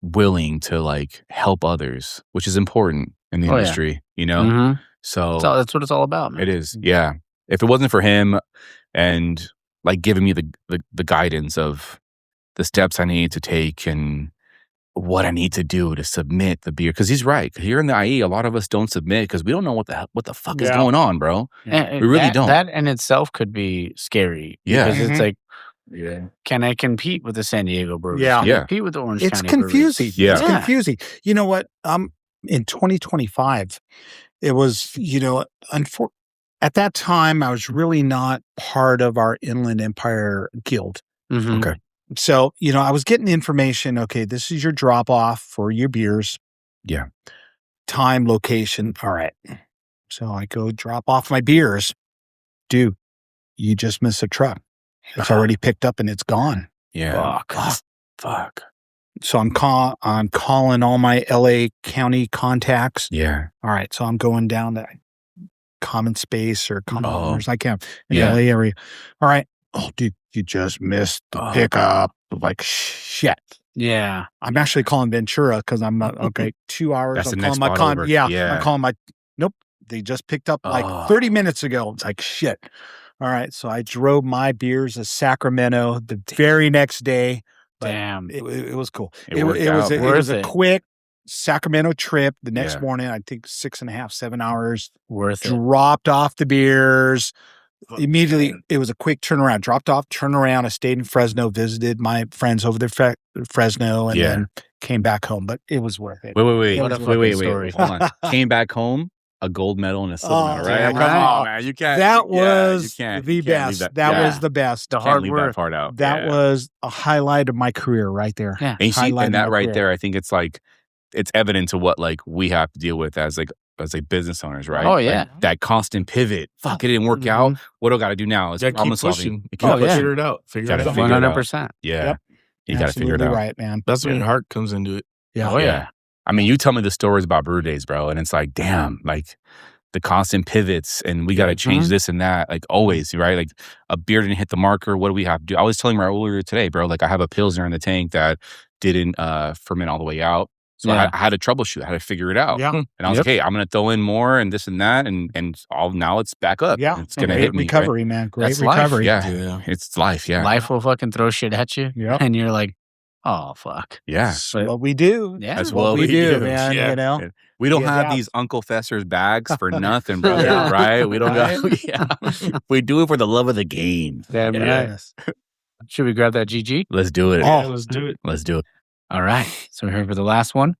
willing to like help others, which is important in the industry, you know? Mhm. So That's what it's all about, man. it is, yeah. If it wasn't for him and like giving me the guidance of the steps I need to take and what I need to do to submit the beer, because he's right. Here in the IE, a lot of us don't submit because we don't know what the fuck is going on, bro. And We really don't. That in itself could be scary. Yeah. Because it's like, Yeah. can I compete with the San Diego Brewers? Yeah. Can I Yeah. compete with the Orange It's County confusing. Brewers? Yeah. It's confusing. You know what? In 2025, it was, you know, at that time, I was really not part of our Inland Empire Guild. Mhm. Okay. So, you know, I was getting information. Okay, this is your drop off for your beers. Yeah. Time, location. All right. So I go drop off my beers. Dude, you just missed a truck. It's already picked up and it's gone. Yeah. Fuck. Fuck. So I'm calling all my LA County contacts. Yeah. All right. So I'm going down that common space or common owners. I can't in Yeah. LA area. All right. Oh, dude, you just missed the pickup. Like, shit. Yeah. I'm actually calling Ventura because I'm not, okay, 2 hours. That's I'm the next calling my spot over. Yeah. Yeah. I'm calling my, nope. They just picked up like 30 minutes ago. It's like, shit. All right. So I drove my beers to Sacramento the very next day. Damn. It was cool. It worked out. It was a quick Sacramento trip. The next Yeah. morning, I think 6.5, 7 hours. Worth it. Dropped off the beers. Immediately, it was a quick turnaround. Dropped off, turned around. I stayed in Fresno, visited my friends over there, Fresno, and then came back home. But it was worth it. Wait. What a fucking story. Hold on. Came back home, a gold medal and a silver medal, right? yeah, Come right. on, man. You can't. That was you can't the leave best. That was the best. The Can't hard leave work. that part out. That was a highlight of my career right there. Yeah. And, Highlight and of that my right career. there, I think it's like, it's evident to what like we have to deal with as business owners, right? Oh, Like, yeah. that constant pivot. Fuck, it didn't work out. What do I got to do now? It's You gotta keep problem solving. pushing. You You keep gotta yeah. figure it out. Figure Gotta it out. figure it out. 100%. Yeah. Yep. You got to figure it Absolutely out. right, man. That's when your heart comes into it. Yeah. Oh, yeah. I mean, you tell me the stories about brew days, bro, and it's like, damn, like the constant pivots, and we got to change this and that, like always, right? Like a beer didn't hit the marker. What do we have to do? I was telling Raul earlier today, bro, like I have a Pilsner in the tank that didn't ferment all the way out. So I had to troubleshoot. I had to figure it out. Yeah. And I was like, hey, I'm going to throw in more and this and that. And now it's back up. Yeah. It's going to Great hit me. Right? recovery, man. Great That's life. recovery. Yeah. It's life. Yeah. Life will fucking throw shit at you. Yep. And you're like, oh, fuck. Yeah. That's what we do. Yeah. That's What we do, man. Yeah. You know? We don't Yeah, have yeah. these Uncle Fesser's bags for nothing, brother. Yeah. Right? We don't got, we do it for the love of the game. Damn right. Yes. Should we grab that GG? Let's do it. Yeah, let's do it. Let's do it. All right. So we're here for the last one.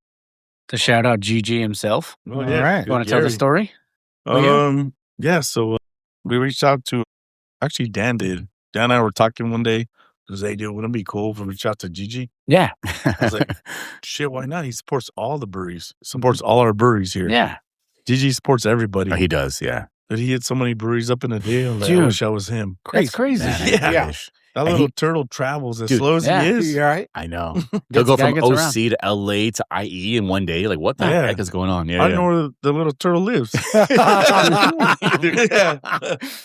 To shout out GG himself. Oh, All right. You want to tell the story? Yeah. So we reached out to, actually Dan did. Dan and I were talking one day. Because hey, dude, wouldn't it be cool if we reach out to Gigi? Yeah. I was like, shit, why not? He supports all the breweries. Supports all our breweries here. Yeah. Gigi supports everybody. Oh, he does. Yeah. But he had so many breweries up in a day. I was like, I Dude. wish I was him. That's crazy. Man, Yeah. I wish. That And little he- turtle travels as Dude, slow as yeah. he is. You all right? I know. Gets- He'll go guy from gets OC around. to LA to IE in one day. Like, what the Yeah. heck is going on? I Yeah. don't know where the little turtle lives. Yeah.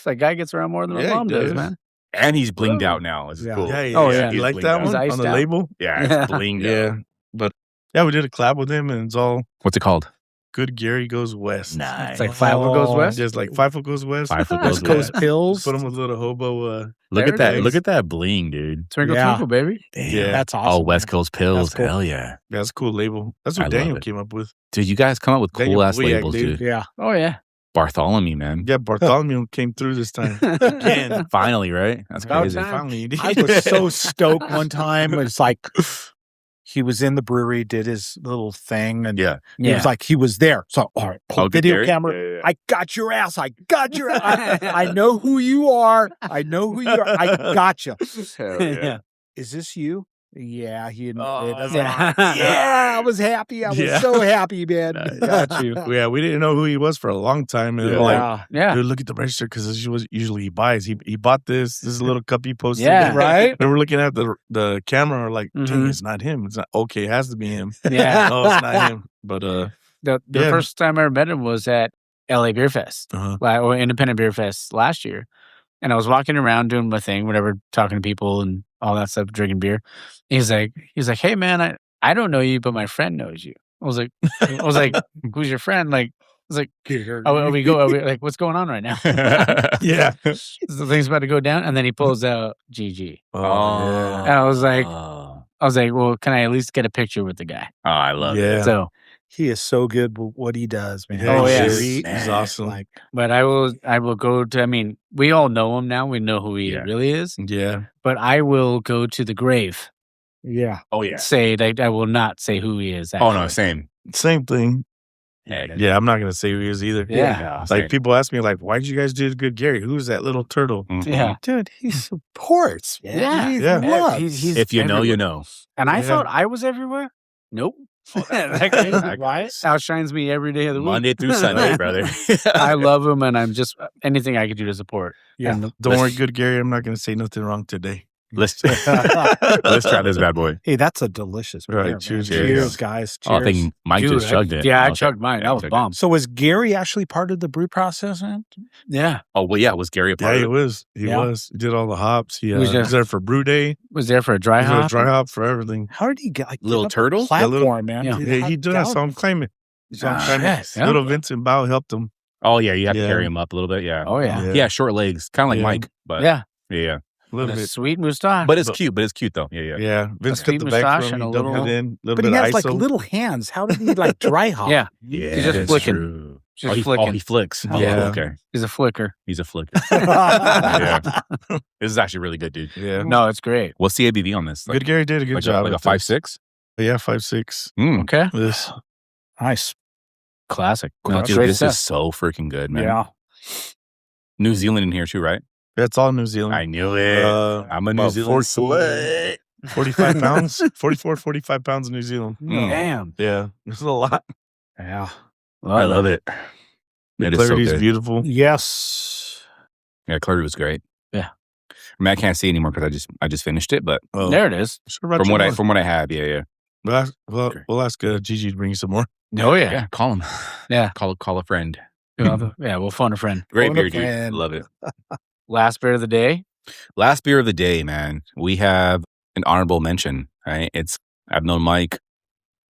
That guy gets around more than my Yeah, he mom does, does. man. And he's blinged out now. It's Yeah. cool. Yeah, Oh, yeah. You He's like blinged that out. one He's on iced the out. label? Yeah, Yeah. it's blinged Yeah. out. But yeah, we did a collab with him and it's all What's it called? Good Gary Goes West. Nice. It's like Five Goes West. Just like Five Goes West. Five Foot West Goes Coast West. Pills. Put him with a little hobo. Look There at it that. is. Look at that bling, dude. Twinkle, Yeah. twinkle, baby. Damn. Yeah. That's awesome. Oh, West Coast Pills. That's cool. Hell yeah. That's a cool label. That's what I love Daniel it. came up with. Dude, you guys come up with Daniel cool ass Boyack, labels, dude. dude. Yeah. Oh, yeah. Bartholomew, man. Yeah, Bartholomew came through this time. Again. Finally, right? That's About crazy. time. Finally, he did. I was so stoked one time. It's like he was in the brewery, did his little thing, and Yeah. he was like, he was there. So, all right, Oh, good video Gary. camera. Yeah, yeah. I got your ass. I got your ass. I know who you are. I know who you are. I got you. Hell yeah. Is this you? Yeah, he admitted. Oh, I was yeah. like, yeah, I was happy. I was Yeah. so happy, man. Nice. Got you. Yeah, we didn't know who he was for a long time. And Yeah. we're like, Yeah. Yeah. dude, look at the register because this was usually he buys. He bought this little cup he posted. Yeah. Right? And we're looking at the camera, we're like, dang, Mhm. it's not him. It's not okay. It has to be him. Yeah. No, it's not him. But The Yeah. first time I ever met him was at LA Beer Fest, or Independent Beer Fest last year. And I was walking around doing my thing, whatever, talking to people and all that stuff, drinking beer. He's like, hey man, I don't know you, but my friend knows you. I was like, who's your friend? Like, I was like, are we like, what's going on right now? yeah. The thing's about to go down, and then he pulls out GG. Oh, And I was like, Oh, well, can I at least get a picture with the guy? I love it. yeah. So, He is so good with what he does, man. Yeah, Oh, he yeah. is. He- He's awesome. Like, but I will go to. I mean, we all know him now. We know who he Yeah. really is. yeah. But I will go to the grave. yeah. Oh, yeah. Say that I will not say who he is. Oh, no, actually. same. Same thing. Yeah. Yeah, I'm not gonna say who he is either. Yeah. Like people ask me, like, why'd you guys do Good Gary? Who's that little turtle? Yeah. Dude, he supports. Man. Yeah. He Yeah. loves. He's If you know, everywhere. you know. And I Yeah. thought I was everywhere. Nope. That guy Right? outshines me every day of the week. Monday through Sunday, brother. I love him, and I'm just anything I could do to support. Yeah. And Don't worry, Good Gary. I'm not gonna say nothing wrong today. Let's try this bad boy. Hey, that's a delicious beer. Right, Man. cheers. Cheers, guys. Cheers. Oh, I think Mike Dude, just chugged it. Yeah, I Okay. chugged mine. That was bomb. So was Gary actually part of the brew process, man? Yeah. Oh, well, yeah. Was Gary a part Yeah, of he it? was. He Yeah. was. He did all the hops. He was was just- there for brew day. Was there for a dry He was hop? dry hop for everything. How did he get like Little get up the turtle? platform, man? Yeah. Dude, Yeah, how- he did. I saw him claiming. Yes. Yeah. Little Vincent Bao helped him. Oh, yeah. You have to Yeah. carry him up a little bit. Yeah. Oh, yeah. Yeah. Short legs. Kind of like Yeah. Mike. But Yeah. Yeah. A little And a bit. sweet moustache. But it's cute. But it's cute, though. Yeah. Yeah. Yeah, Vince sweet cut the back moustache from and him. a He dumped little- it in. Little But bit he of has like ISO. little hands. How did he like dry hop? Yeah. Yeah. He's just that's flicking. true. Just He flicking. flicks. Oh, Yeah. okay. He's a flicker. He's a flicker. Yeah. This is actually really good, dude. Yeah. No, it's great. What's the ABV on this? Good Gary did a good like job. like a with this. 5.6? Yeah, 5.6. Okay. This. Nice. Classic. Dude, No, it's Dude, great this stuff. is so freaking good, man. Yeah. New Zealand in here too, right? That's all New Zealand. I knew it. I'm a New about Zealand 40 slut. 45 pounds. 45 pounds in New Zealand. Mm. Damn. Yeah. This is a lot. Yeah. I love it. That is so Clarity's good. beautiful. Yes. Yeah, clarity was great. Yeah. I mean, I can't see anymore because I just finished it, but Oh, There it is. sure about from you what more. from what I have, yeah. We'll ask Gigi to bring you some more. Oh, yeah. Yeah, call him. Yeah. Call a friend. Yeah, we'll phone a friend. Great Phone a beer, dude. friend. Love it. Last beer of the day. Last beer of the day, man. We have an honorable mention. Right? I've known Mike.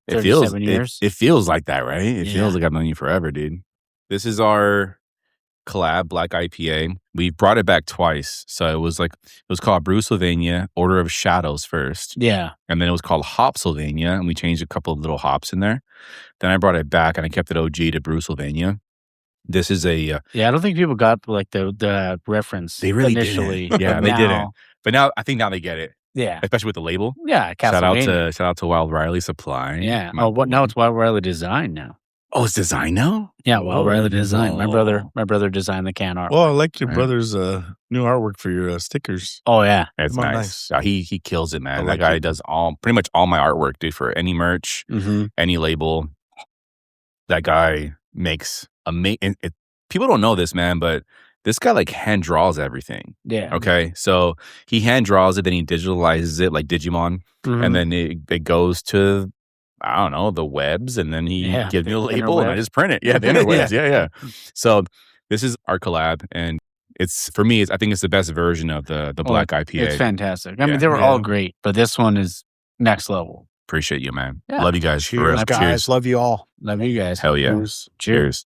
It feels 37 years. It feels like that, right? It Yeah. feels like I've known you forever, dude. This is our collab black IPA. We brought it back twice. So it was called Brew Sylvania, Order of Shadows first. Yeah. And then it was called Hop Sylvania, and we changed a couple of little hops in there. Then I brought it back and I kept it OG to Brew Sylvania. This is a Yeah, I don't think people got like the reference They really initially. didn't. Yeah, but they now- didn't. But now I think they get it, Yeah. especially with the label. Yeah. Shout out Castlevania. to Wild Riley Supply. Yeah. My- Oh, what? No, it's Wild Riley Design now. Oh, it's design now? Yeah, Wild Riley Design. My Oh. brother designed the can art. Well, I like your Right. brother's new artwork for your stickers. Oh yeah. It's Come on, nice. nice. He kills it, man. I That like guy it. does pretty much all my artwork, dude, for any merch, Mm-hmm. any label. That guy makes amazing. People don't know this, man, but this guy like hand draws everything. Yeah. Okay, so he hand draws it, then he digitalizes it like Digimon, Mhm. and then it goes to I don't know the webs, and then he Yeah, gives me a the label, and I interwebs. just print it. Yeah, the interwebs. yeah. So this is our collab, and it's for me. I think it's the best version of the black IPA. It's fantastic. I Yeah. mean, they were all Yeah. great, but this one is next level. Appreciate you, man. Yeah. Love you guys. For real. Cheers, guys. Love you all. Love you guys. Hell yeah. Cheers.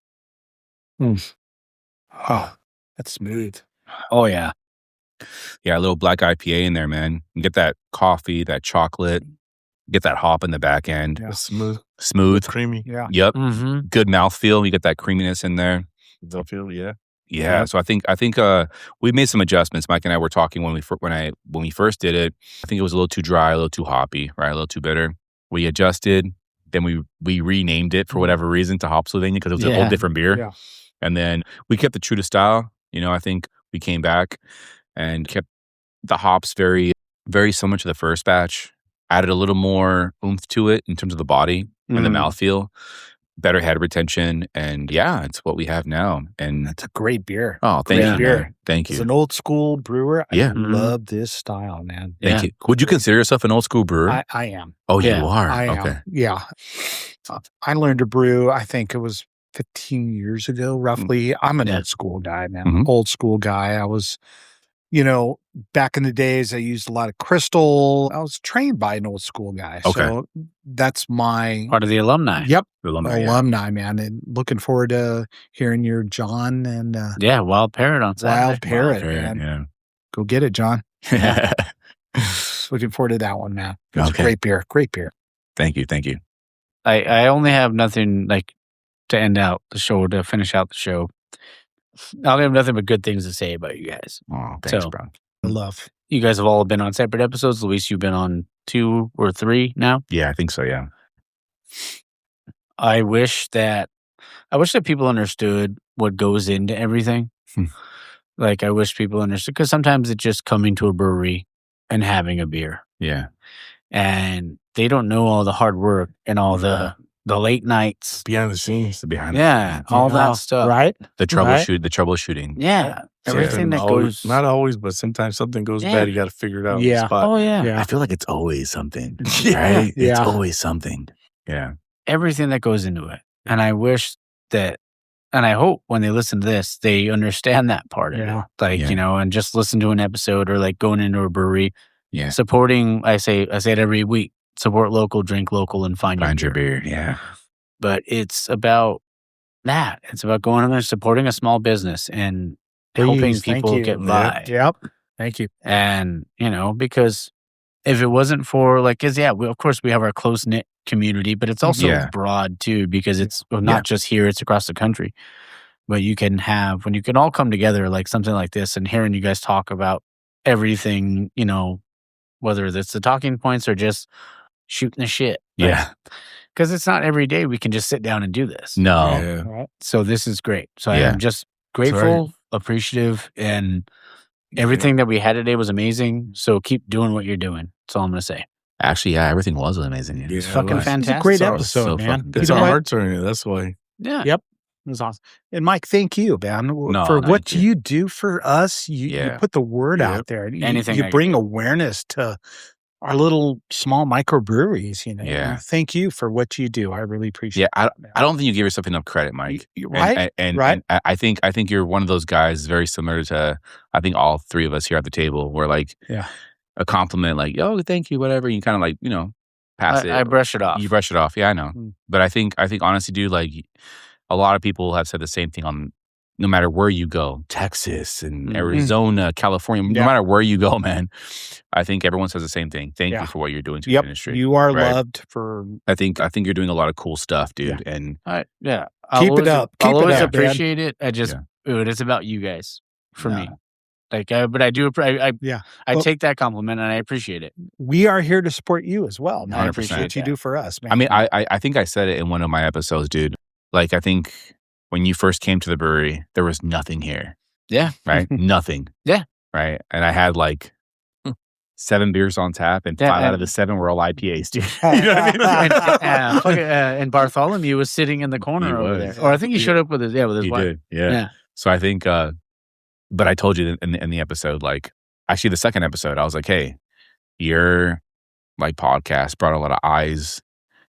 Oh, that's smooth. Oh yeah. Yeah, a little black IPA in there, man. You get that coffee, that chocolate, get that hop in the back end. Yeah. Smooth, Smooth. creamy. Yeah. Yep. Mm-hmm. Good mouthfeel. You get that creaminess in there. I feel, yeah. Yeah. So I think we made some adjustments. Mike and I were talking when we first did it. I think it was a little too dry, a little too hoppy, right? A little too bitter. We adjusted. Then we renamed it for whatever reason to Hop Sylvania because it was a whole Yeah. different beer. Yeah. And then we kept it true to style. You know, I think we came back and kept the hops very, very similar to the first batch. Added a little more oomph to it in terms of the body and the Mhm. mouthfeel. Better head retention, and yeah, it's what we have now. And That's a great beer. oh, thank Great you, beer. man. Thank As you, an old school brewer, Yeah. I love this style, man. thank Yeah. you. Would you consider yourself an old school brewer? I am. Oh, Yeah. you are. I am. Okay. Yeah. I learned to brew, I think it was 15 years ago, roughly. I'm an Yeah. old school guy, man. Mhm. Old school guy. I was, back in the days, I used a lot of crystal. I was trained by an old school guy. Okay. So that's my Part of the alumni. yep, The alumni, yeah. alumni, man. And looking forward to hearing your John and Yeah. Wild Parrot on Saturday. Wild Parrot, Okay, man. Go get it, John. Yeah. Looking forward to that one, man. It's Okay. a great beer. Great beer. Thank you. Thank you. I only have nothing like to end out the show, to finish out the show. I only have nothing but good things to say about you guys. Oh, thanks, So- bro. Love. You guys have all been on separate episodes. Luis, you've been on 2 or 3 now. Yeah, I think so. Yeah. I wish that people understood what goes into everything. Hmm. Like, I wish people understood, because sometimes it's just coming to a brewery and having a beer, Yeah. and they don't know all the hard work and all the the late nights, behind the scenes, all that stuff, right? The troubleshooting. Yeah, everything that goes. Not always, but sometimes something goes bad. You got to figure it out on the spot. Oh yeah. I feel like it's always something, Yeah. right? Yeah. It's always something. Yeah. Everything that goes into it, and I wish that. And I hope when they listen to this, they understand that part of it. Like, and just listen to an episode or like going into a brewery. Yeah. Supporting, I say it every week, support local, drink local, and find your beer. Yeah. But it's about that. It's about going in there, supporting a small business and helping people get by. Yep. Thank you. And, because if it wasn't for of course we have our close-knit community, but it's also broad too, because it's not just here, it's across the country. But you can have, when you can all come together like something like this and hearing you guys talk about everything, whether it's the talking points or just shooting the shit. Yeah. Because it's not every day we can just sit down and do this. No. Yeah. Right. So this is great. So I am just grateful, appreciative, and everything that we had today was amazing. So keep doing what you're doing. That's all I'm going to say. Actually, everything was amazing. It's fucking fantastic. It's a great episode, man. It's our hearts are in it. That's why. Yeah. Yep. It was awesome. And Mike, thank you, man, for what you do for us. You put the word out there. You bring awareness to our little small microbreweries, Yeah. Thank you for what you do. I really appreciate it. I don't think you give yourself enough credit, Mike. Right. And I think you're one of those guys very similar to, I think all three of us here at the table, where like a compliment, like, oh, thank you, whatever. You kind of like, pass it. I brush it off. You brush it off. Yeah, I know. But I think honestly, dude, like a lot of people have said the same thing on no matter where you go, Texas and Arizona, California, no matter where you go, man. I think everyone says the same thing. Thank you for what you're doing to the industry. You are loved for. I think you're doing a lot of cool stuff, dude. Yeah. And keep it up. I'll always appreciate it. I just, it's about you guys for me. Like, but I do. I take that compliment and I appreciate it. We are here to support you as well. Man. 100%. I appreciate what you do for us, man. I mean, I think I said it in one of my episodes, dude. Like, I think when you first came to the brewery, there was nothing here. Yeah. Right? Nothing. Yeah. Right? And I had like 7 beers on tap, and 5 out of the 7 were all IPAs, dude. You know what I mean? And Bartholomew was sitting in the corner over there. Or I think he showed up with his he wife. Did. Yeah. So I think, but I told you in the episode, like, actually the second episode, I was like, hey, your like podcast brought a lot of eyes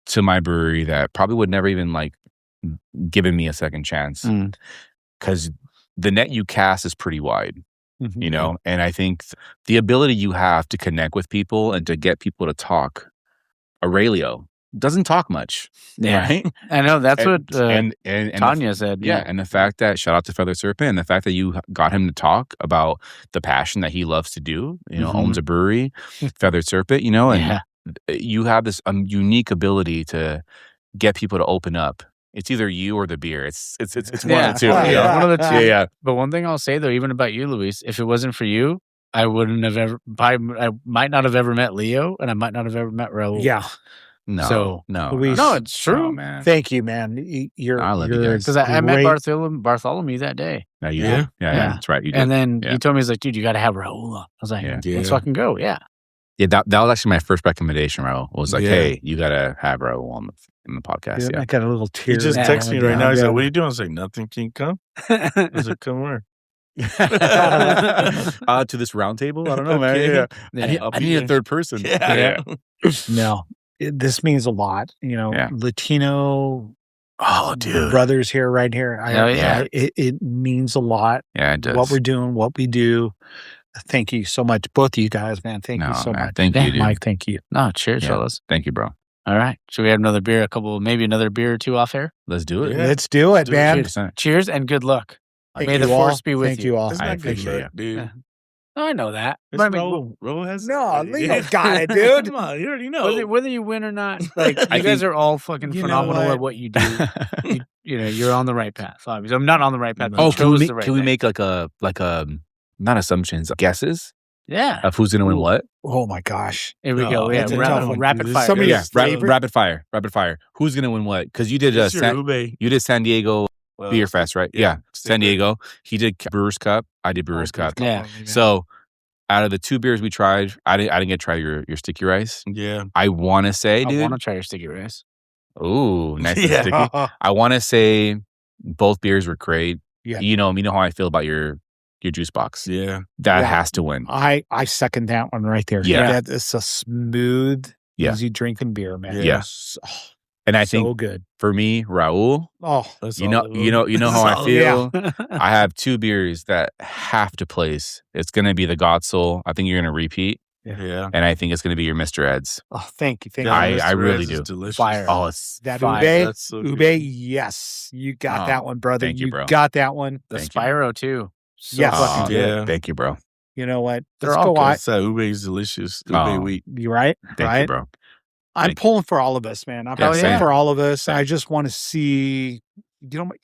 to my brewery that probably would never even like given me a second chance, because the net you cast is pretty wide, and I think the ability you have to connect with people and to get people to talk. Aurelio doesn't talk much, right? I know that's what Tanya said. Yeah, and the fact that, shout out to Feather Serpent, and the fact that you got him to talk about the passion that he loves to do, owns a brewery, Feather Serpent, and you have this unique ability to get people to open up. It's either you or the beer. It's one of the two. One of the two. Yeah. But one thing I'll say though, even about you, Luis, if it wasn't for you, I wouldn't have ever. I might not have ever met Leo, and I might not have ever met Raul. Yeah. No, Luis, no, it's true, man. Thank you, man. I love you guys. Because I met Bartholomew that day. No, you did? Yeah, that's right. You did. And then he told me, he's like, dude, you got to have Raul on. I was like, let's fucking go. Yeah. Yeah, that was actually my first recommendation, Raul. Was like, hey, you got to have Raul on the podcast. I got a little tear. He just texted me right now. He's like, what are you doing? I was like, nothing. Can you come? I was like, come where? To this round table? I don't know, man. I need a third person. No, this means a lot. Latino brothers here, right here. It means a lot. Yeah, it does. What we're doing, what we do. Thank you so much. Both of you guys, man. Thank you so much. Thank you, dude. Mike, thank you. No, cheers, fellas. Thank you, bro. All right. Should we have another beer, maybe another beer or two off air? Let's do it. Yeah. Let's do it, man. Cheers and good luck. May the force be with you. Thank you all. I appreciate it, dude. I know that. Raul has Leo got it, dude. Come on, you already know. Whether you win or not, like you guys are all fucking phenomenal at what you do. You're on the right path. Obviously, I'm not on the right path. Can we make like a not assumptions, guesses? Yeah. Of who's gonna win what? Oh my gosh. Here we go. Yeah, rapid fire. Rapid fire. Who's gonna win what? Because you did San Diego Beer Fest, right? Yeah. San Diego. He did Brewers Cup. I did Brewers Cup. Yeah. So out of the 2 beers we tried, I didn't get to try your sticky rice. Yeah. I want to say, dude. I want to try your sticky rice. Ooh, nice and Yeah. sticky. I want to say both beers were great. Yeah. You know how I feel about your juice box. Yeah. That Yeah. has to win. I second that one right there. Yeah. That is a smooth, Yeah. easy drinking beer, man. Yeah. Yes. And I so think good. for me, Raul, Oh, That's you know how I feel. I have two beers that have to place. It's going to be the Gottsoul. I think you're going to repeat. Yeah. And I think it's going to be your Mr. Ed's. oh, thank you. Thank Yeah, you. I Mr. really Ed's is do. delicious. Fire. Oh, it's That fire. ube, That's so ube, good. yes. You got Oh, that one, brother. thank you, bro. got that one. The Thank you. Spyro too. So Yes. fucking good. Yeah. Thank you, bro. You know what? They're Let's all go good. on. That's that ube is delicious. Ube Oh. wheat. You right? Thank right? you, bro. I'm Thank you. pulling for all of us, man. I'm Yeah, pulling same. for all of us. I just want to see,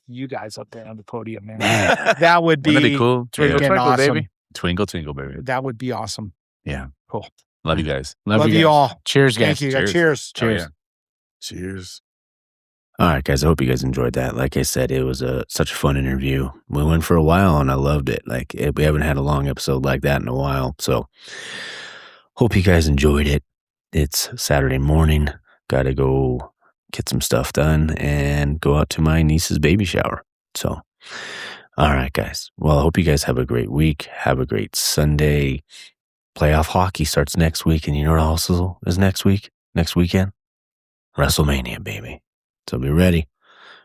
you guys up there on the podium, man. Man. That would be, Wouldn't that be cool? Twinkle, freaking twinkle, awesome. baby. Twinkle, twinkle, baby. That would be awesome. Yeah. Cool. Love you guys. Love you guys. all. Cheers, guys. Thank you. Cheers. Cheers. Oh, Cheers. yeah. Cheers. All right, guys. I hope you guys enjoyed that. Like I said, it was such a fun interview. We went for a while, and I loved it. We haven't had a long episode like that in a while. So, hope you guys enjoyed it. It's Saturday morning. Got to go get some stuff done and go out to my niece's baby shower. So, all right, guys. Well, I hope you guys have a great week. Have a great Sunday. Playoff hockey starts next week, and you know what also is next weekend? WrestleMania, baby. So be ready.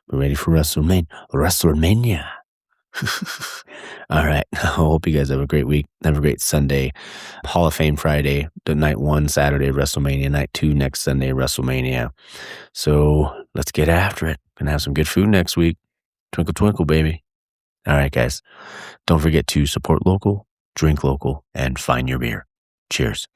Be ready for WrestleMania. All right. I hope you guys have a great week. Have a great Sunday. Hall of Fame Friday, the night 1, Saturday, WrestleMania. Night 2, next Sunday, WrestleMania. So let's get after it. Gonna have some good food next week. Twinkle, twinkle, baby. All right, guys. Don't forget to support local, drink local, and find your beer. Cheers.